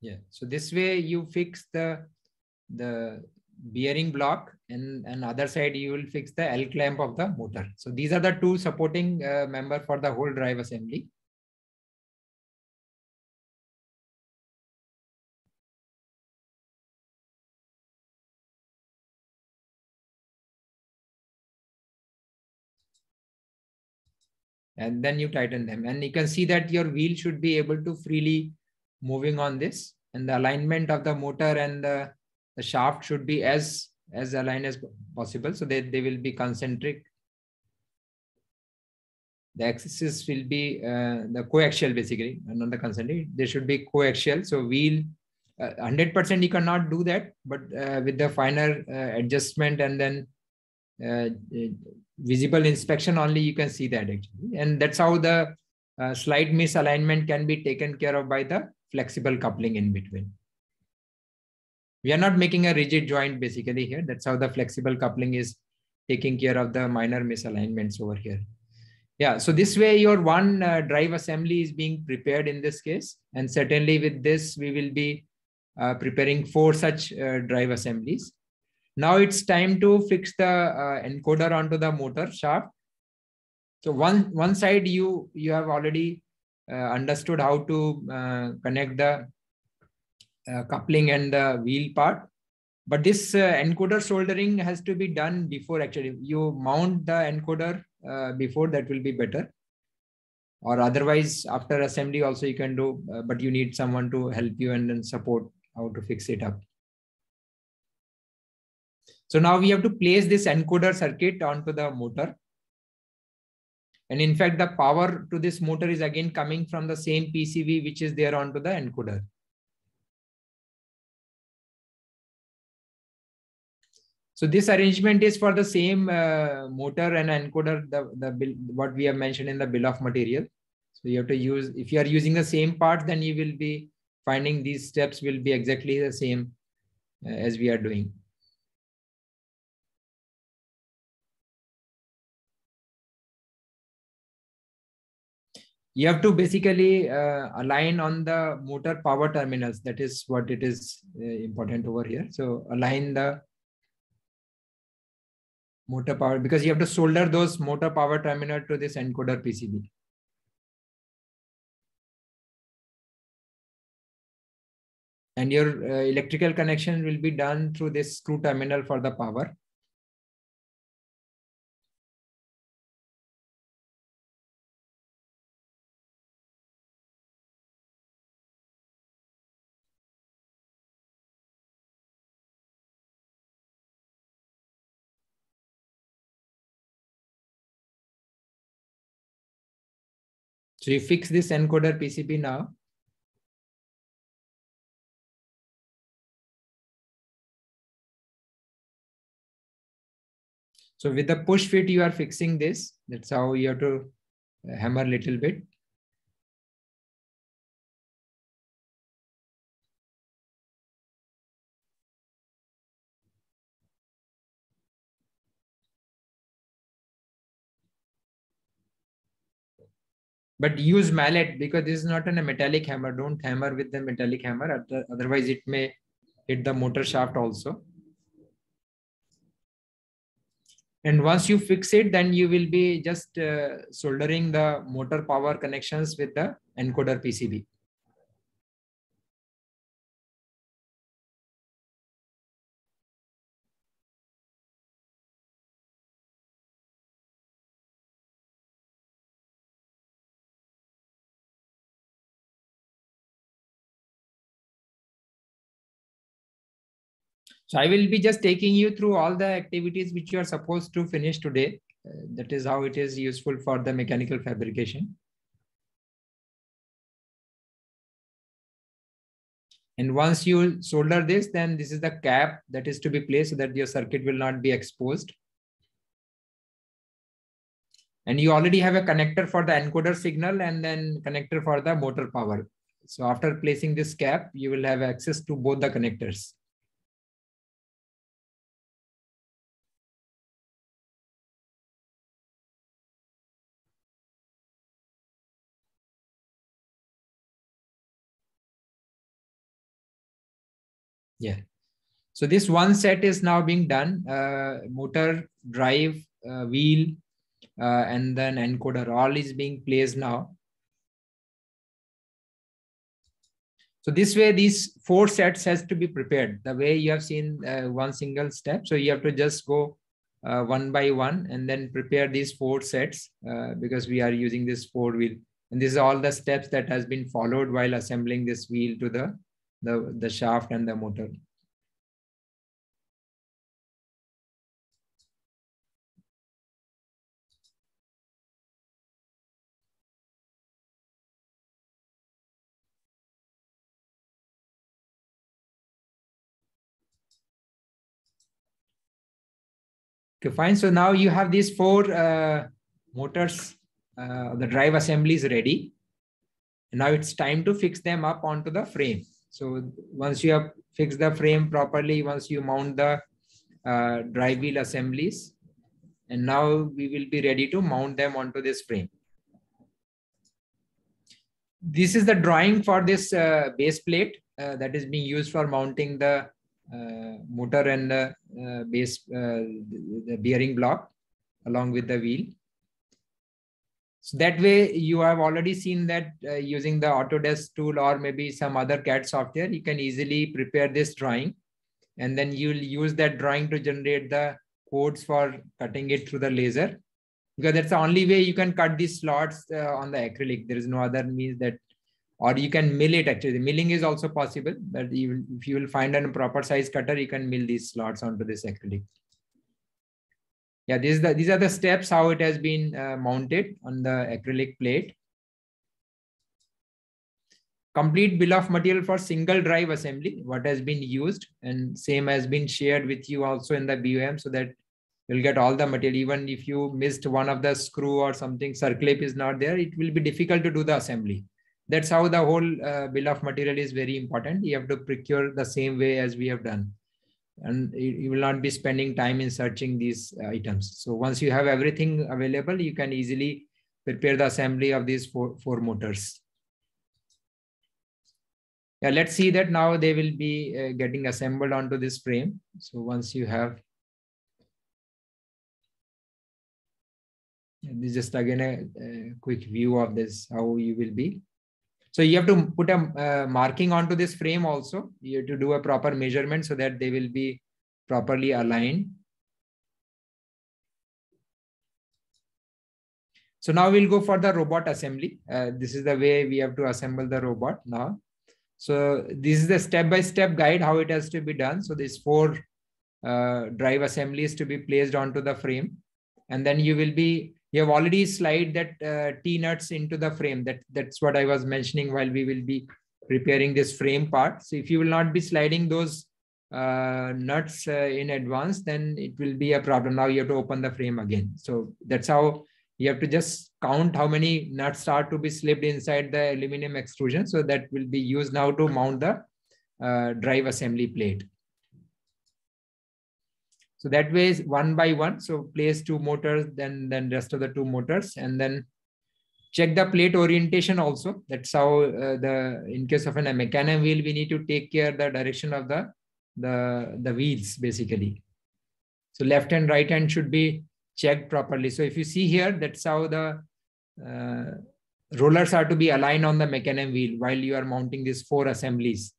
Yeah, so this way you fix the bearing block, and other side you will fix the L clamp of the motor. So these are the two supporting member for the whole drive assembly. And then you tighten them, and you can see that your wheel should be able to freely moving on this, and the alignment of the motor and the shaft should be as aligned as possible, so that they will be concentric. The axis will be the coaxial basically, and not the concentric. They should be coaxial. So wheel 100% you cannot do that, but with the finer adjustment and then visible inspection only, you can see that actually. And that's how the slight misalignment can be taken care of by the flexible coupling in between. We are not making a rigid joint basically here. That's how the flexible coupling is taking care of the minor misalignments over here. Yeah, so this way your one drive assembly is being prepared in this case. And certainly with this, we will be preparing 4 such drive assemblies. Now it's time to fix the encoder onto the motor shaft. So one side you have already understood how to connect the coupling and the wheel part. But this encoder soldering has to be done before actually. You mount the encoder before, that will be better. Or otherwise after assembly also you can do, but you need someone to help you and then support how to fix it up. So now we have to place this encoder circuit onto the motor. And in fact, the power to this motor is again coming from the same PCB which is there onto the encoder. So this arrangement is for the same motor and encoder, what we have mentioned in the bill of material. So you have to use, if you are using the same parts, then you will be finding these steps will be exactly the same as we are doing. You have to basically align on the motor power terminals. That is what it is important over here. So align the motor power, because you have to solder those motor power terminal to this encoder PCB. And your electrical connection will be done through this screw terminal for the power. So you fix this encoder PCB now. So with the push fit, you are fixing this. That's how you have to hammer a little bit. But use mallet, because this is not a metallic hammer. Don't hammer with the metallic hammer. Otherwise, it may hit the motor shaft also. And once you fix it, then you will be just soldering the motor power connections with the encoder PCB. So I will be just taking you through all the activities which you are supposed to finish today. That is how it is useful for the mechanical fabrication. And once you solder this, then this is the cap that is to be placed so that your circuit will not be exposed. And you already have a connector for the encoder signal and then connector for the motor power. So after placing this cap, you will have access to both the connectors. Yeah. So this one set is now being done. Motor, drive, wheel, and then encoder, all is being placed now. So this way, these 4 sets has to be prepared. The way you have seen one single step. So you have to just go one by one and then prepare these 4 sets because we are using this 4 wheel. And this is all the steps that has been followed while assembling this wheel to the shaft and the motor. Okay, fine. So now you have these 4 motors, the drive assembly is ready. And now it's time to fix them up onto the frame. So once you have fixed the frame properly, once you mount the drive wheel assemblies, and now we will be ready to mount them onto this frame. This is the drawing for this base plate that is being used for mounting the motor and the base, the bearing block along with the wheel. So that way you have already seen that using the Autodesk tool or maybe some other CAD software, you can easily prepare this drawing. And then you'll use that drawing to generate the codes for cutting it through the laser. Because that's the only way you can cut these slots on the acrylic. There is no other means that or you can mill it. Actually, milling is also possible, but if you will find a proper size cutter, you can mill these slots onto this acrylic. Yeah, these are the steps how it has been mounted on the acrylic plate. Complete bill of material for single drive assembly, what has been used, and same has been shared with you also in the BOM, so that you'll get all the material. Even if you missed one of the screw or something, circlip is not there, it will be difficult to do the assembly. That's how the whole bill of material is very important. You have to procure the same way as we have done. And you will not be spending time in searching these items. So once you have everything available, you can easily prepare the assembly of these four motors. Yeah, let's see that now they will be getting assembled onto this frame. So once you have, this is just again a quick view of this, how you will be. So you have to put a marking onto this frame also. You have to do a proper measurement so that they will be properly aligned. So now we'll go for the robot assembly. This is the way we have to assemble the robot now. So this is the step-by-step guide how it has to be done. So these 4 drive assemblies to be placed onto the frame. And then you have already slide that T-nuts into the frame. That's what I was mentioning while we will be preparing this frame part. So if you will not be sliding those nuts in advance, then it will be a problem. Now you have to open the frame again. So that's how you have to just count how many nuts are to be slipped inside the aluminum extrusion. So that will be used now to mount the drive assembly plate. So that way is one by one. So place 2 motors, then rest of the 2 motors, and then check the plate orientation also. That's how in case of a mechanism wheel, we need to take care the direction of the wheels basically. So left and right hand should be checked properly. So if you see here, that's how the rollers are to be aligned on the mechanism wheel while you are mounting these 4 assemblies.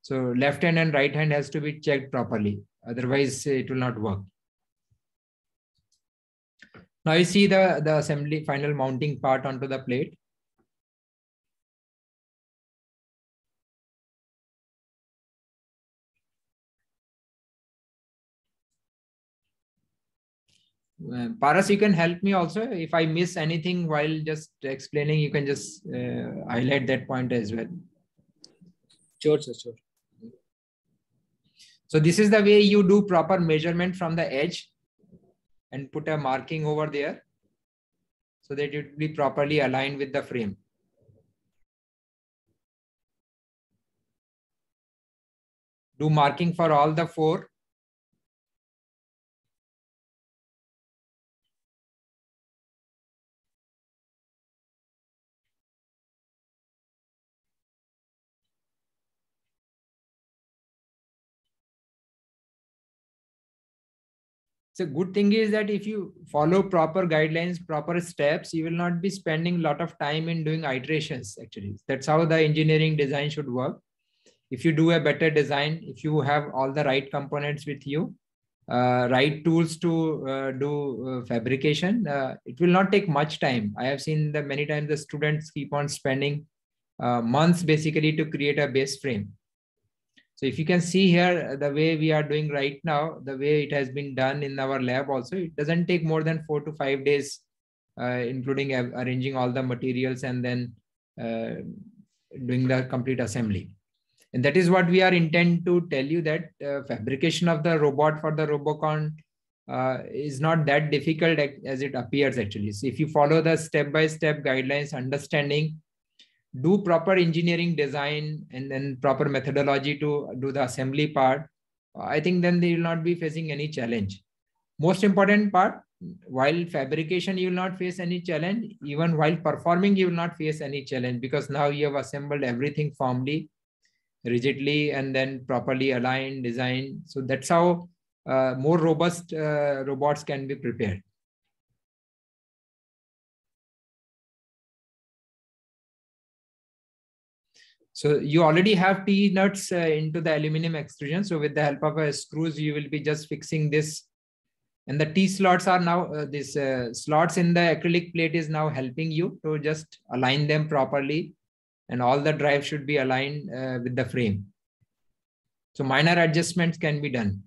So left hand and right hand has to be checked properly. Otherwise, it will not work. Now you see the assembly final mounting part onto the plate. Paras, you can help me also. If I miss anything while just explaining, you can just highlight that point as well. Sure, sir, sure. So this is the way you do proper measurement from the edge and put a marking over there so that it will be properly aligned with the frame. Do marking for all the 4. So good thing is that if you follow proper guidelines, proper steps, you will not be spending a lot of time in doing iterations actually. That's how the engineering design should work. If you do a better design, if you have all the right components with you, right tools to do fabrication, it will not take much time. I have seen that many times the students keep on spending months basically to create a base frame. So if you can see here, the way we are doing right now, the way it has been done in our lab also, it doesn't take more than 4 to 5 days, including arranging all the materials and then doing the complete assembly. And that is what we are intent to tell you, that fabrication of the robot for the Robocon is not that difficult as it appears actually. So if you follow the step-by-step guidelines, understanding, do proper engineering design and then proper methodology to do the assembly part, I think then they will not be facing any challenge. Most important part, while fabrication, you will not face any challenge. Even while performing, you will not face any challenge because now you have assembled everything firmly, rigidly, and then properly aligned, designed. So that's how more robust robots can be prepared. So you already have T-nuts into the aluminum extrusion. So with the help of screws, you will be just fixing this. And the T-slots are now, these slots in the acrylic plate is now helping you to just align them properly and all the drives should be aligned with the frame. So minor adjustments can be done.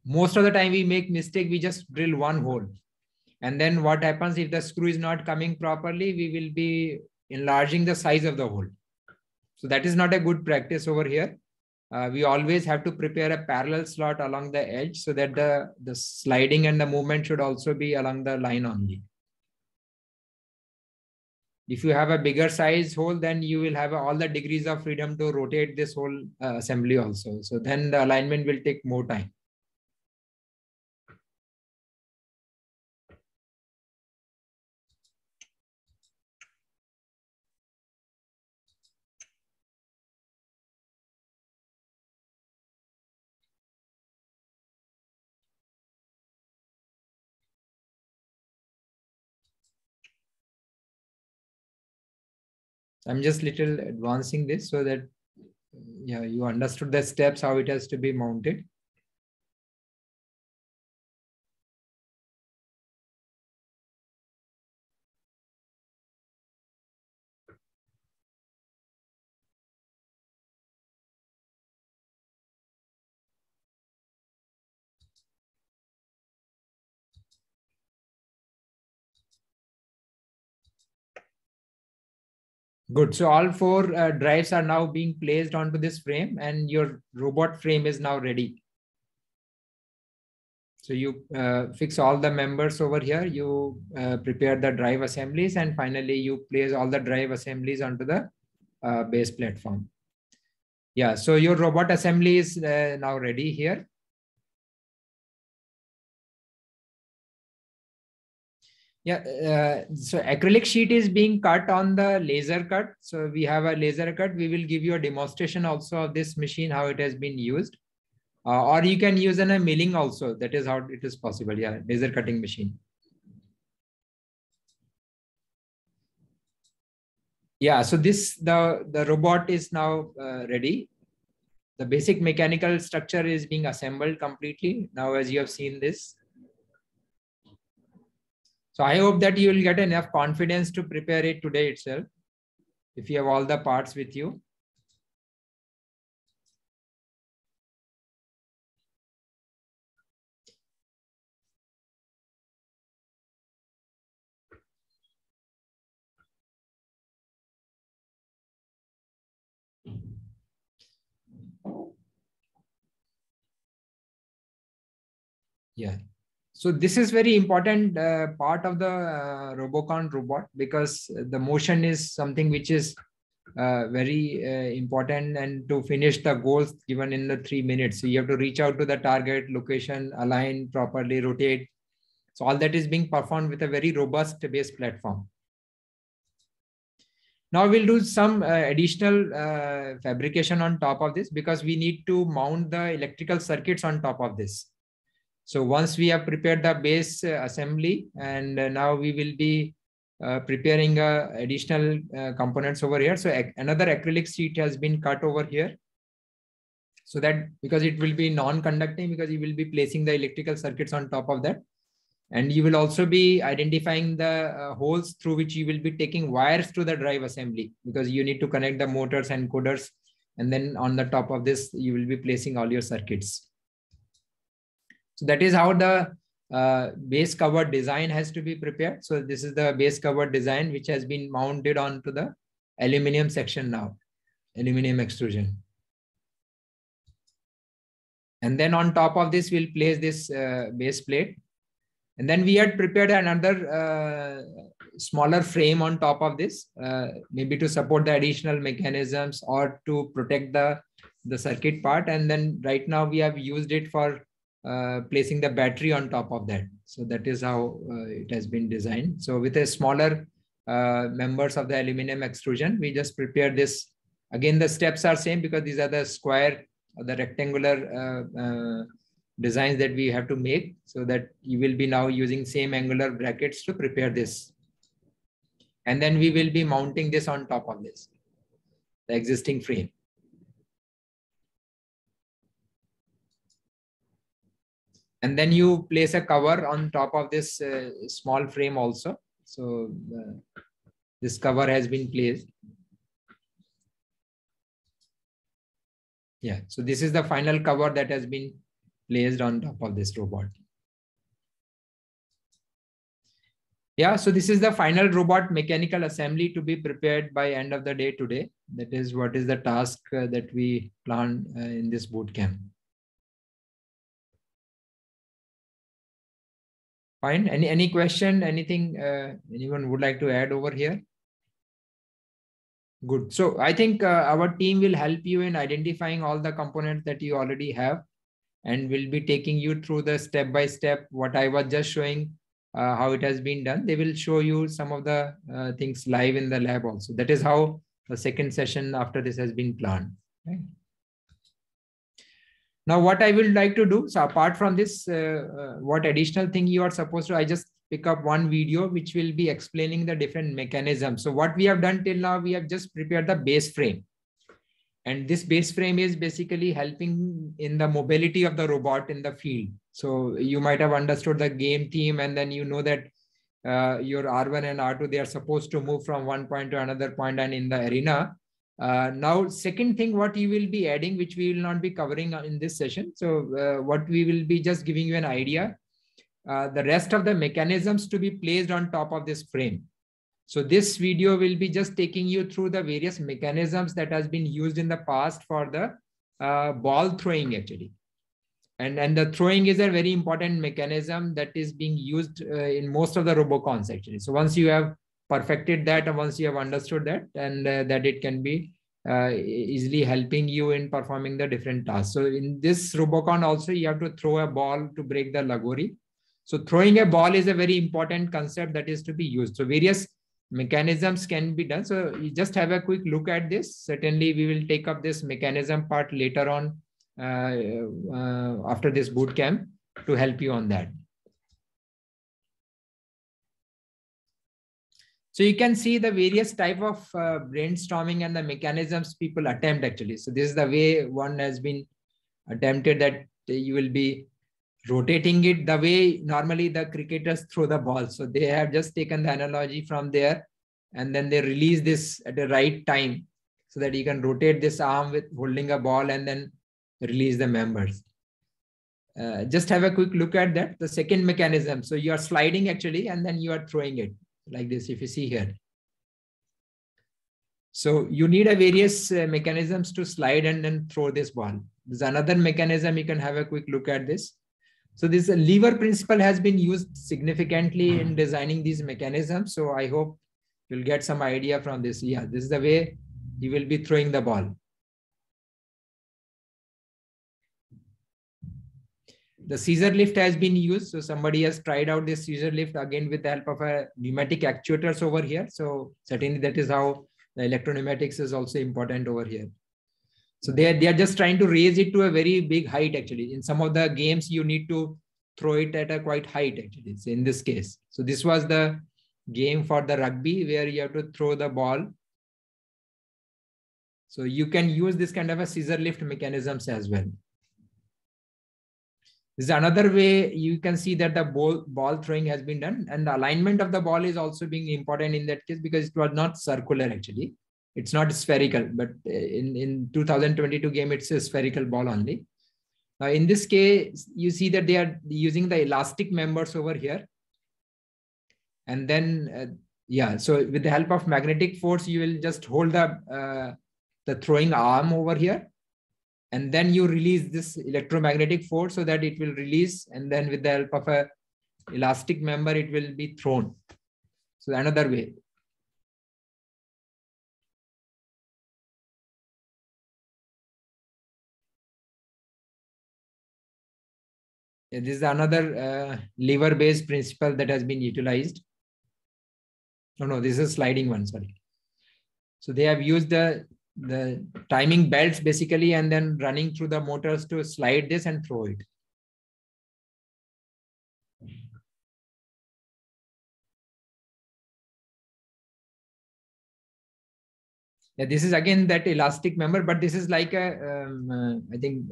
Most of the time we make mistake, we just drill one hole. And then what happens if the screw is not coming properly, we will be enlarging the size of the hole. So that is not a good practice over here. We always have to prepare a parallel slot along the edge so that the sliding and the movement should also be along the line only. If you have a bigger size hole, then you will have all the degrees of freedom to rotate this whole assembly also. So then the alignment will take more time. I'm just little advancing this so that you understood the steps, how it has to be mounted. Good. So all four drives are now being placed onto this frame and your robot frame is now ready. So you fix all the members over here, you prepare the drive assemblies, and finally you place all the drive assemblies onto the base platform. Yeah, so your robot assembly is now ready here. Yeah, so acrylic sheet is being cut on the laser cut. So we have a laser cut. We will give you a demonstration also of this machine, how it has been used. Or you can use in a milling also. That is how it is possible. Yeah, laser cutting machine. Yeah, so the robot is now ready. The basic mechanical structure is being assembled completely now, as you have seen this. So I hope that you will get enough confidence to prepare it today itself, if you have all the parts with you. Yeah. So this is very important part of the Robocon robot, because the motion is something which is very important, and to finish the goals given in the 3 minutes. So you have to reach out to the target location, align properly, rotate. So all that is being performed with a very robust base platform. Now we'll do some additional fabrication on top of this, because we need to mount the electrical circuits on top of this. So once we have prepared the base assembly, and now we will be preparing additional components over here. So another acrylic sheet has been cut over here, so that because it will be non-conducting, because you will be placing the electrical circuits on top of that. And you will also be identifying the holes through which you will be taking wires to the drive assembly, because you need to connect the motors and coders. And then on the top of this, you will be placing all your circuits. So that is how the base cover design has to be prepared. So this is the base cover design, which has been mounted onto the aluminum section now, aluminum extrusion. And then on top of this, we'll place this base plate. And then we had prepared another smaller frame on top of this, maybe to support the additional mechanisms or to protect the circuit part. And then right now we have used it for placing the battery on top of that. So that is how it has been designed. So with a smaller members of the aluminum extrusion, we just prepare this. Again, the steps are same, because these are the square or the rectangular designs that we have to make, so that you will be now using same angular brackets to prepare this. And then we will be mounting this on top of this, the existing frame. And then you place a cover on top of this small frame also. So this cover has been placed. Yeah, so this is the final cover that has been placed on top of this robot. Yeah, so this is the final robot mechanical assembly to be prepared by end of the day today. That is what is the task that we plan in this bootcamp. Fine. Any question? Anything anyone would like to add over here? Good. So I think our team will help you in identifying all the components that you already have, and will be taking you through the step by step what I was just showing, how it has been done. They will show you some of the things live in the lab also. That is how the second session after this has been planned. Right? Now, what I would like to do, so apart from this, what additional thing you are supposed to, I just pick up one video which will be explaining the different mechanisms. So what we have done till now, we have just prepared the base frame. And this base frame is basically helping in the mobility of the robot in the field. So you might have understood the game theme, and then you know that your R1 and R2, they are supposed to move from one point to another point and in the arena. Now, second thing, what you will be adding, which we will not be covering in this session. So what we will be just giving you an idea, the rest of the mechanisms to be placed on top of this frame. So this video will be just taking you through the various mechanisms that has been used in the past for the ball throwing actually. And the throwing is a very important mechanism that is being used in most of the Robocons actually. So once you have perfected that, and once you have understood that, and that it can be easily helping you in performing the different tasks. So in this Robocon also, you have to throw a ball to break the lagori. So throwing a ball is a very important concept that is to be used. So various mechanisms can be done. So you just have a quick look at this. Certainly we will take up this mechanism part later on after this bootcamp to help you on that. So you can see the various type of brainstorming and the mechanisms people attempt actually. So this is the way one has been attempted, that you will be rotating it the way normally the cricketers throw the ball. So they have just taken the analogy from there, and then they release this at the right time so that you can rotate this arm with holding a ball and then release the members. Just have a quick look at that. The second mechanism. So you are sliding actually, and then you are throwing it like this, if you see here. So you need a various mechanisms to slide and then throw this ball. There's another mechanism. You can have a quick look at this. So this lever principle has been used significantly in designing these mechanisms. So I hope you'll get some idea from this. Yeah, this is the way you will be throwing the ball. The scissor lift has been used. So somebody has tried out this scissor lift again with the help of a pneumatic actuators over here. So certainly that is how the electropneumatics is also important over here. So they are just trying to raise it to a very big height actually. In some of the games, you need to throw it at a quite height actually. So in this case, so this was the game for the rugby where you have to throw the ball. So you can use this kind of a scissor lift mechanisms as well. This is another way you can see that the ball throwing has been done, and the alignment of the ball is also being important in that case because it was not circular actually. It's not spherical, but in 2022 game, it's a spherical ball only. In this case, you see that they are using the elastic members over here. And then, yeah, so with the help of magnetic force, you will just hold the throwing arm over here. And then you release this electromagnetic force so that it will release. And then with the help of a elastic member, it will be thrown. So another way. Yeah, this is another lever-based principle that has been utilized. No, this is a sliding one, sorry. So they have used the timing belts basically, and then running through the motors to slide this and throw it. Yeah, this is again that elastic member, but this is like a, I think,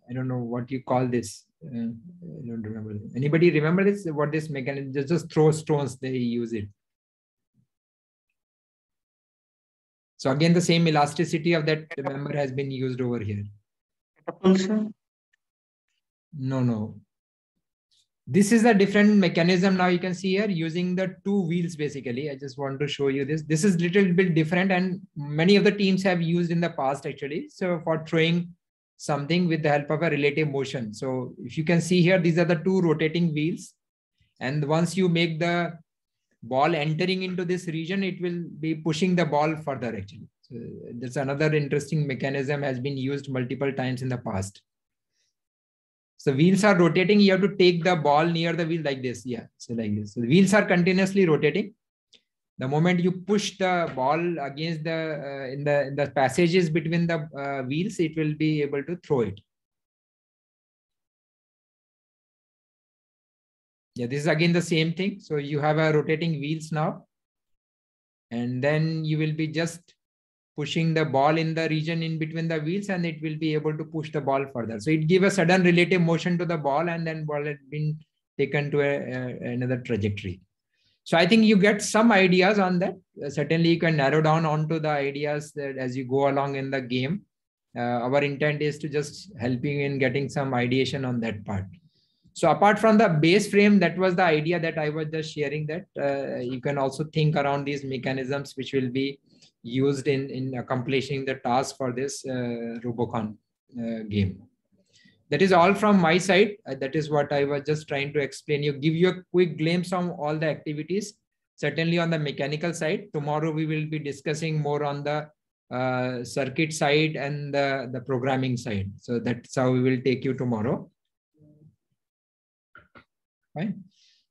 I don't know what you call this. I don't remember. Anybody remember this? What this mechanism? Just throw stones, they use it. So again, the same elasticity of that member has been used over here. Propulsion? No. This is a different mechanism. Now you can see here using the two wheels. Basically, I just want to show you this. This is little bit different, and many of the teams have used in the past actually. So for throwing something with the help of a relative motion. So if you can see here, these are the two rotating wheels. And once you make the ball entering into this region, it will be pushing the ball further actually. So that's another interesting mechanism, has been used multiple times in the past. So wheels are rotating. You have to take the ball near the wheel like this. Yeah, so like this. So the wheels are continuously rotating. The moment you push the ball against the in the passages between the wheels, it will be able to throw it. Yeah, this is again the same thing. So you have a rotating wheels now, and then you will be just pushing the ball in the region in between the wheels, and it will be able to push the ball further. So it gives a sudden relative motion to the ball, and then ball has been taken to another trajectory. So I think you get some ideas on that. Certainly you can narrow down onto the ideas that as you go along in the game. Our intent is to just helping in getting some ideation on that part. So apart from the base frame, that was the idea that I was just sharing, that you can also think around these mechanisms which will be used in accomplishing the task for this Robocon game. That is all from my side. That is what I was just trying to explain you, give you a quick glimpse on all the activities. Certainly on the mechanical side, tomorrow we will be discussing more on the circuit side and the programming side. So that's how we will take you tomorrow. Fine.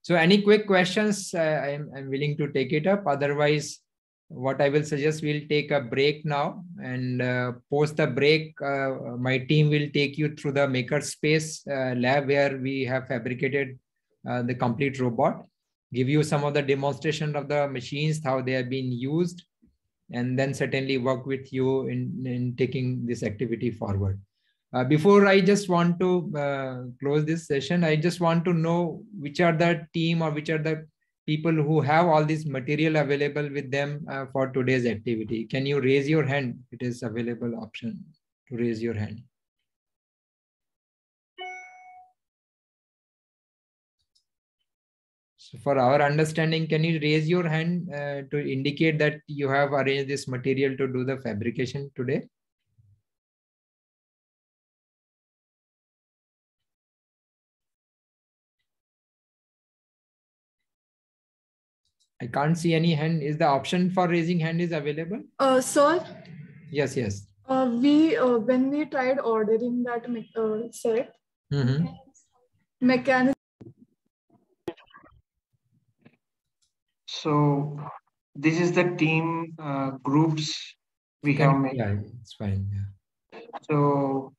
So any quick questions, I'm willing to take it up. Otherwise, what I will suggest, we'll take a break now, and post the break, my team will take you through the makerspace lab where we have fabricated the complete robot, give you some of the demonstration of the machines, how they have been used, and then certainly work with you in taking this activity forward. Before I just want to close this session, I just want to know which are the team or which are the people who have all this material available with them for today's activity. Can you raise your hand? It is available option to raise your hand. So for our understanding, can you raise your hand to indicate that you have arranged this material to do the fabrication today? I can't see any hand. Is the option for raising hand is available? Sir? Yes. When we tried ordering that set, mechanism. So this is the team groups we have made. Yeah, it's fine. Yeah. So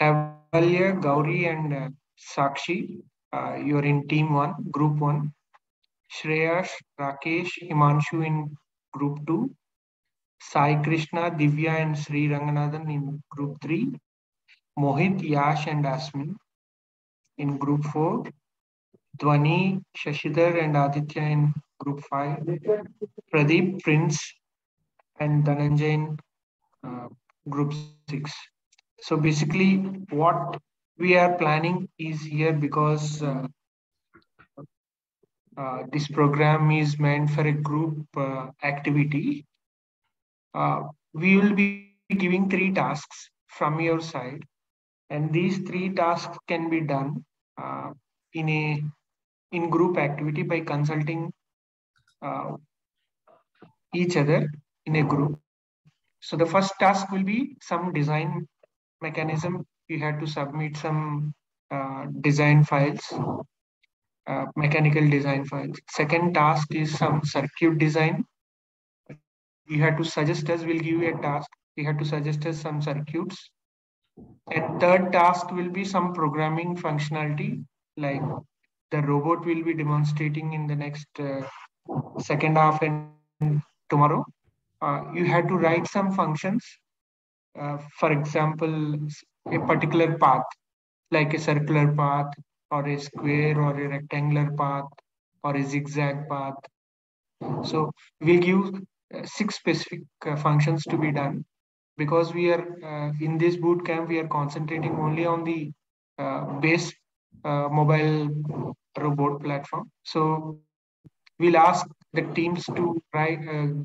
Tavalya, Gauri, and Sakshi, you're in team 1, group 1. Shreyash, Rakesh, Himanshu in group 2. Sai Krishna, Divya, and Sri Ranganathan in group 3. Mohit, Yash, and Asmin in group 4. Dhwani, Shashidhar, and Aditya in group 5. Pradeep, Prince, and Dhananjay in group 6. So basically what we are planning is here, because this program is meant for a group activity. We will be giving 3 tasks from your side, and these 3 tasks can be done in group activity by consulting each other in a group. So the first task will be some design mechanism. You have to submit some design files, mechanical design files. Second task is some circuit design. You have to suggest us, we'll give you a task. You have to suggest us some circuits. And third task will be some programming functionality, like the robot will be demonstrating in the next second half and tomorrow. You have to write some functions. For example, a particular path, like a circular path or a square or a rectangular path or a zigzag path. So we'll give 6 specific functions to be done. because we are in this boot camp, we are concentrating only on the base mobile robot platform. So we'll ask the teams to try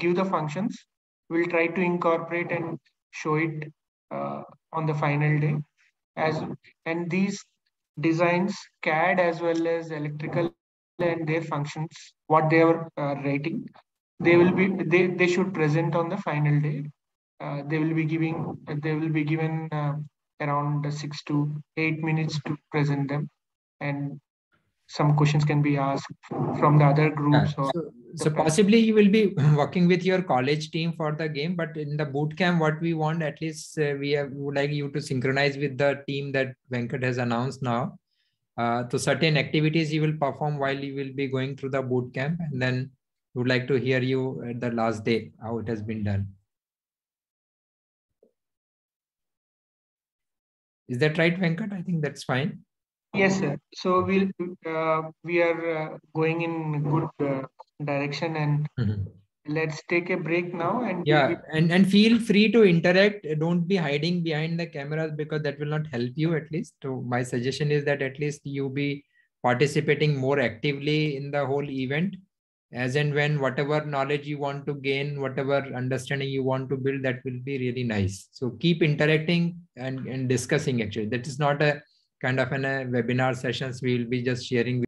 give the functions. We'll try to incorporate and show it on the final day. And these designs, CAD as well as electrical and their functions, what they are rating, they should present on the final day. They will be given around 6 to 8 minutes to present them, and some questions can be asked from the other groups. So possibly you will be working with your college team for the game, but in the boot camp, what we want, at least would like you to synchronize with the team that Venkat has announced now. So certain activities you will perform while you will be going through the boot camp, and then we would like to hear you at the last day, how it has been done. Is that right, Venkat? I think that's fine. Yes, sir. So we are going in good direction, and let's take a break now. And and feel free to interact. Don't be hiding behind the cameras, because that will not help you, at least. So my suggestion is that at least you be participating more actively in the whole event, as and when whatever knowledge you want to gain, whatever understanding you want to build, that will be really nice. So keep interacting and discussing. Actually, that is not a kind of a webinar sessions. We will be just sharing